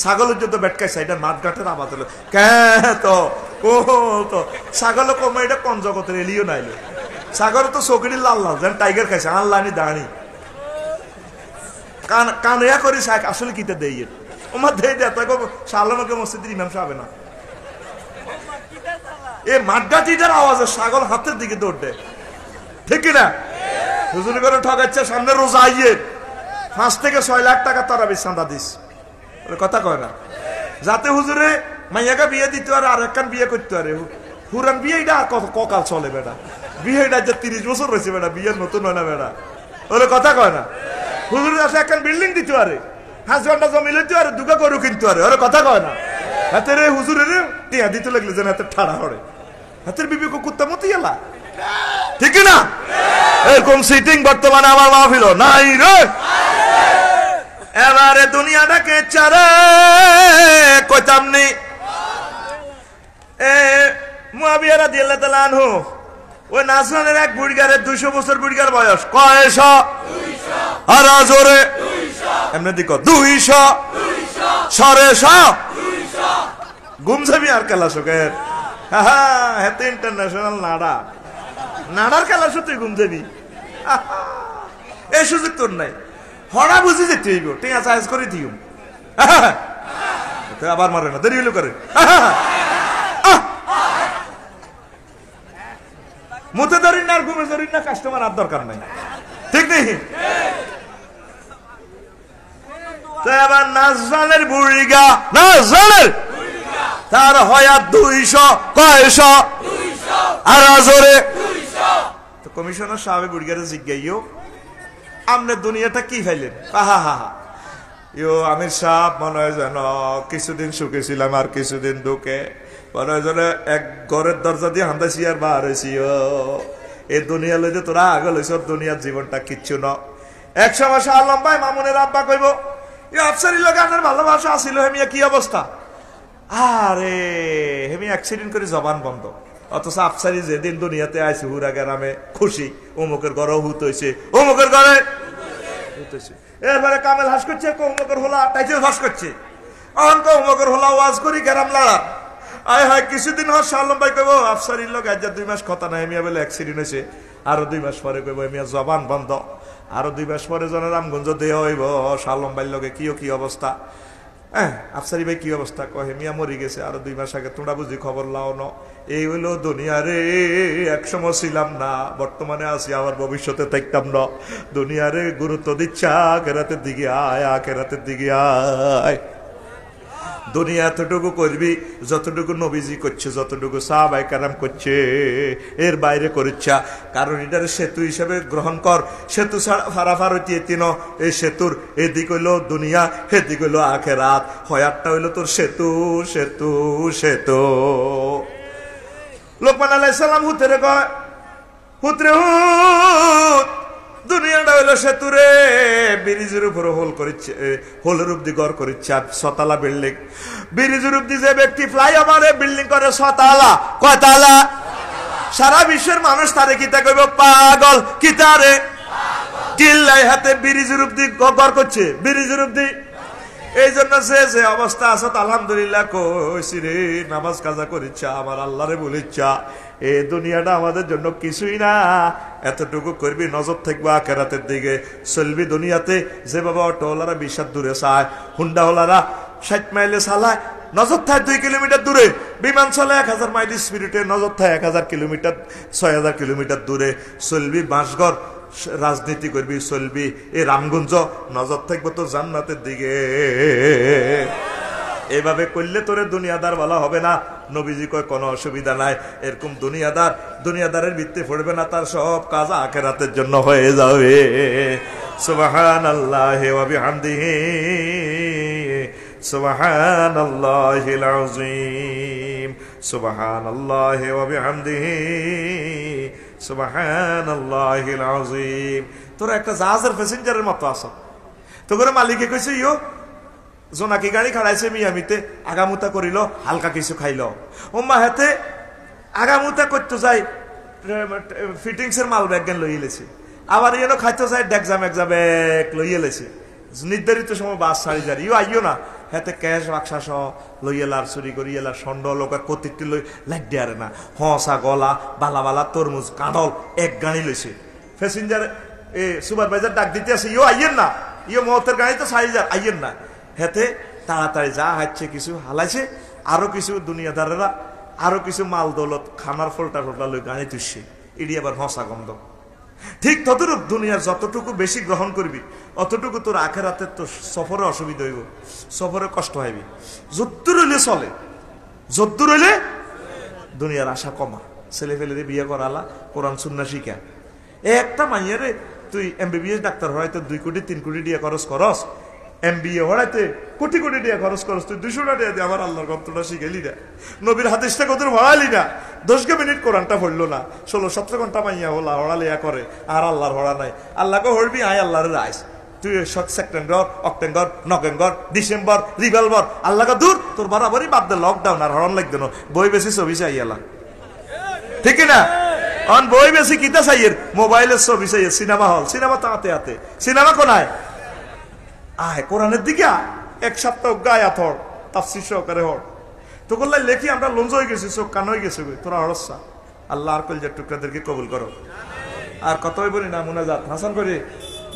ছাগলের জন্য বেটকাইছে এটা মাঠঘাটের আবাদ হলো তো ও তো ছাগল কমে এটা কোন জগতের এলিও নাইলো ছাগল তো চৌকিটি লাল লাল যেন টাইগার খাইছে আনলানি দাঁড়ি কানিয়া করি সাইক আসলে কিতে দেই ওমার দেই দে তাই শালমকে মসজিদের ইমাম সাহেব না এ মাঠঘাটিটার আওয়াজে ছাগল হাতের দিকে দৌড় দেয় ঠিক না হুজুর করে ঠকাচ্ছে সামনে রোজা আইয়ে 5 থেকে 6 লাখ টাকা তরাবি চাঁদা দিস কথা কয় না যাতে হুজুরে মাইয়াকে বিয়ে দিতে আর একখান বিয়ে করতে পারে হুরান বিয়ে এটা আর কত ককাল চলে বেটা বিয়ে এটা যে 30 বছর রয়েছে বেটা বিয়ের নতুন হয় না বেটা ওরে কথা কয় না হুজুরের কাছে একখান বিল্ডিং দিতে পারে 5 ঘন্টা জমি লইতে পারে দুগা গরু কিনতে পারে ওরে কথা কয় না হাতের হুজুরের টিয়া দিতে লাগলে যেন হাতের ঠাড়া হরে হাতের বিবেক কুত্তা মতি এলা ঠিক না এরকম সিটিং বর্তমানে আমার মাহফিল নাই রে এবারে দুনিয়াটাকে চারে কইতাম নি মুয়াবিয়া রাদিয়াল্লাহু তাআলা আনহু ওই নাজরানের এক বুড়িগারের 200 বছর বুড়িগার বয়স কয়শ 200 আর জোরে 200 এমনি দিকো 200 সরে 200 গুমজাবি আর কালাশকের হেতে ইন্টারন্যাশনাল নাড়া নাড়ার কালাশ তুই গুমজাবি এই সুযোগ তোর নাই হড়া বুঝি যেতে হইব টিয়া চার্জ করে দিও আবার মারে না দেরি হইলো করে মুতে ধরিন না আর ঘুমে ধরিন না কাস্টমার আর দরকার নাই ঠিক নেই এবার নাজরানের বুড়িগা নাজরানের তার হয়া 200 কয়শ 200 আর জোরে 200 তো কমিশনার সাহেব বুড়িগারে জিজ্ঞাইও আমনে দুনিয়াটা কি ফাইলেন হা হা ইয়ো আমির সাহেব মনে হয় যেন কিছুদিন সুখে ছিলাম আর কিছুদিন দুঃখে মনে হয় যেন এক ঘরের দরজা দিয়ে হান্দাইছি আর বার হয়েছি এই দুনিয়া লইতে তোরা আগে লইছ দুনিয়ার জীবনটা কিচ্ছু ন এক সময় শাহ আলম ভাই মামুনের আব্বা কইব আফসারির লোক আপনার ভালোবাসা আসিল হেমিয়া কি অবস্থা আরে হেমি অ্যাক্সিডেন্ট করে জবান বন্ধ অথচ আফসারি যেদিন দুনিয়াতে আইছে হুরা গ্রামে খুশি অমুকের ঘরে হুত হয়েছে অমুকের ঘরে এরপরে কামেল হাস করছে অমুকের হোলা টাইটেল ফাঁস করছে অহংক অমুকের হোলা ওয়াজ করি গ্রাম লড়া আয় হায় কিছুদিন হয় শালম ভাই কইব আফসারির লোক আজ 2 মাস কথা নাই হেমিয়া বলে অ্যাক্সিডেন্ট হয়েছে আরো 2 মাস পরে কইব হেমিয়া জবান বন্ধ আরো 2 মাস পরে জন রামগঞ্জ দেহ হইব শালম ভাইয়ের লগে কি অবস্থা আফসারি ভাই কি অবস্থা কহে মিয়া মরি গেছে আরো 2 মাস আগে তোমরা বুঝি খবর লাও ন এই হইলো দুনিয়া রে একসময় ছিলাম না বর্তমানে আছি আবার ভবিষ্যতে থাকতাম না দুনিয়ারে গুরুত্ব দিচ্ছা আখেরাতের দিকে আয় আখেরাতের দিকে আয় দুনিয়া এতটুকু করবি যতটুকু নবীজি করছে যতটুকু সাহাবায়ে কেরাম করছে এর বাইরে করিচ্ছা কারণ এটার সেতু হিসেবে গ্রহণ কর সেতু ছাড়া ফারাফার হইতে তিন এই সেতুর এদিক হইলো দুনিয়া এদিক হইলো আখেরাত হয়াতটা হইলো তোর সেতু সেতু সেতু লোকমান আলাইহিস সালাম হুতরে কয় হুতরে হুত দুনিয়াটা হইলো সেতুরে ব্রিজের উপর হোলের উপদি গড় করিচ্ছে 6 তলা বিল্ডিং ব্রিজের উপদি যে ব্যক্তি ফ্লাইওভারে বিল্ডিং করে 6 তলা কয় তলা সারা বিশ্বের মানুষ তারে কিতা কইব পাগল কিতারে কিল্লাই হাতে ব্রিজের উপদি গড় করছে ব্রিজের উপদি এই জন্য যে অবস্থা আছে আলহামদুলিল্লাহ কইছি রে নামাজ কাজা করিচ্ছা আমার আল্লাহরে বলিচ্ছা এই দুনিয়াটা আমাদের জন্য কিছুই না এতটুকু করবি নজর থাকবে আখেরাতের দিকে চলবি দুনিয়াতে যে বাবা অটোওয়ালারা 20 হাত দূরে চায় হুন্ডাওয়ালারা 60 মাইলে চালায় নজর থাকে 2 কিলোমিটার দূরে বিমান চলে 1000 মাইল স্পিডে নজর থাকে 1000 কিলোমিটার 6000 কিলোমিটার দূরে চলবি বাঁশঘর রাজনীতি করবি চলবি এই রামগঞ্জ নজর থাকবো তো জান্নাতের দিকে এইভাবে করলে তোরে দুনিয়াদার বলা হবে না নবীজি কয় কোনো অসুবিধা নাই। এরকম দুনিয়াদারের ভিত্তি পড়বে না, তার সব কাজ আখিরাতের জন্য হয়ে যাবে। সুবহানাল্লাহি ওয়া বিহামদিহি সুবহানাল্লাহিল আযীম সুবহানাল্লাহি ওয়া বিহামদিহি সুবহানাল্লাহিল আযীম। তোরা একটা জাহাজের প্যাসেঞ্জারের মতো আছো। তো করে মালিকে কইছে ইয়ো জোনাকি গাড়ি খাড়াইছে মিয়ামিতে, আগামুতা করিল, হালকা কিছু খাইল। ওম্মা হাতে আগামুতা করতে যাই ফিটিংসের মাল ব্যাগ লই এলেছে, আবার ইয়েনো খাইতে যায় ডেকজাম ব্যাগ লই এলেছে। নির্ধারিত সময় বাস ছাড়ি যারি ইও আইও না, হাতে ক্যাশ বাক্সাস লই এলার, চুরি করি এলার, ষণ্ড লোক কতিরটি লই লাগ দিয়ারে না, হসা গলা বালা বালা তরমুজ কাঁদল এক গাড়ি লইছে। প্যাসেঞ্জার সুপারভাইজার ডাক দিতে আছে, ইও আইয়েন না, ইও মহতের গাড়ি তো ছাড়ি যার, আইয়েন না। হেতে তাড়াতাড়ি যা হাঁটছে কিছু হালাইছে, আরো কিছু দুনিয়াদারেরা আরো কিছু মাল দৌলত খানার ফলটা লই গাড়ি তুলছে, এটি আবার হসা গন্ধ। ঠিক ততটুকু দুনিয়ার যতটুকু বেশি গ্রহণ করবি অতটুকু তোর আখেরাতে তো সফরে অসুবিধা হইব, সফরে কষ্ট হইবি। যদ্দুর হইলে চলে, যদ্দুর হইলে দুনিয়ার আশা কমা। ছেলে ফেলে বিয়ে করালা, কোরআন সুন্নাহ শিখা। একটা মাইয়ারে তুই MBBS ডাক্তার হরাইতে 2 কোটি 3 কোটি দিয়ে খরচ করস, MBA হরাইতে কোটি কোটি দিয়ে খরচ করস, তুই 200 টাকা দিয়ে আমার আল্লাহর গন্তটা শিখেলি না, নবীর হাদিসটা কত ভরালি না, 10 মিনিট কোরআনটা পড়লো না, 16-17 ঘন্টা মাইয়া হলা হড়ালিয়া করে, আর আল্লাহর হড়া নাই। আল্লাহকে হরবি, আয় আল্লাহর রাইস। তুই September, October, November, December, revolver, আল্লাহকে দূর তোর বরাবরই বাদ দে, লকডাউন আর হরণ লাগবে না, বই বেশি ছবি চাই আল্লাহ, ঠিক না? অন বই বেশি কিতা চাইয়ের, মোবাইলের ছবি চাইয়ের, সিনেমা হল, সিনেমা তো হাতে হাতে, সিনেমা কোনায় আয় কোরআনের দিকে এক সপ্তাহ গায়ে আথর তাফসীর সহকারে হর তো করলাই লেখি আমরা লঞ্চ হয়ে গেছি, চোখ কান হয়ে গেছে তোরা হরসা। আল্লাহ আর কলজার টুকরাদেরকে কবুল করো। আর কত হইব না মুনাজাত, হাসান করে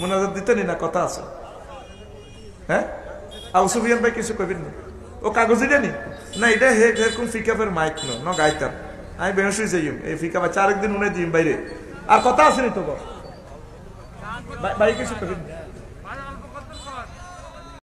মুনাজাত দিতে নি না, কথা আছে। হ্যাঁ আবু সুফিয়ান ভাই কিছু কইবেন না, ও কাগজই দেনি না, এটা এরকম ফিকাপের মাইক ন গাইতাম আমি বেহস হয়ে যাই এই ফিকা বাচ্চা আরেকদিন উনি দিন বাইরে। আর কথা আছে নি তো ভাই কিছু কইবেন না।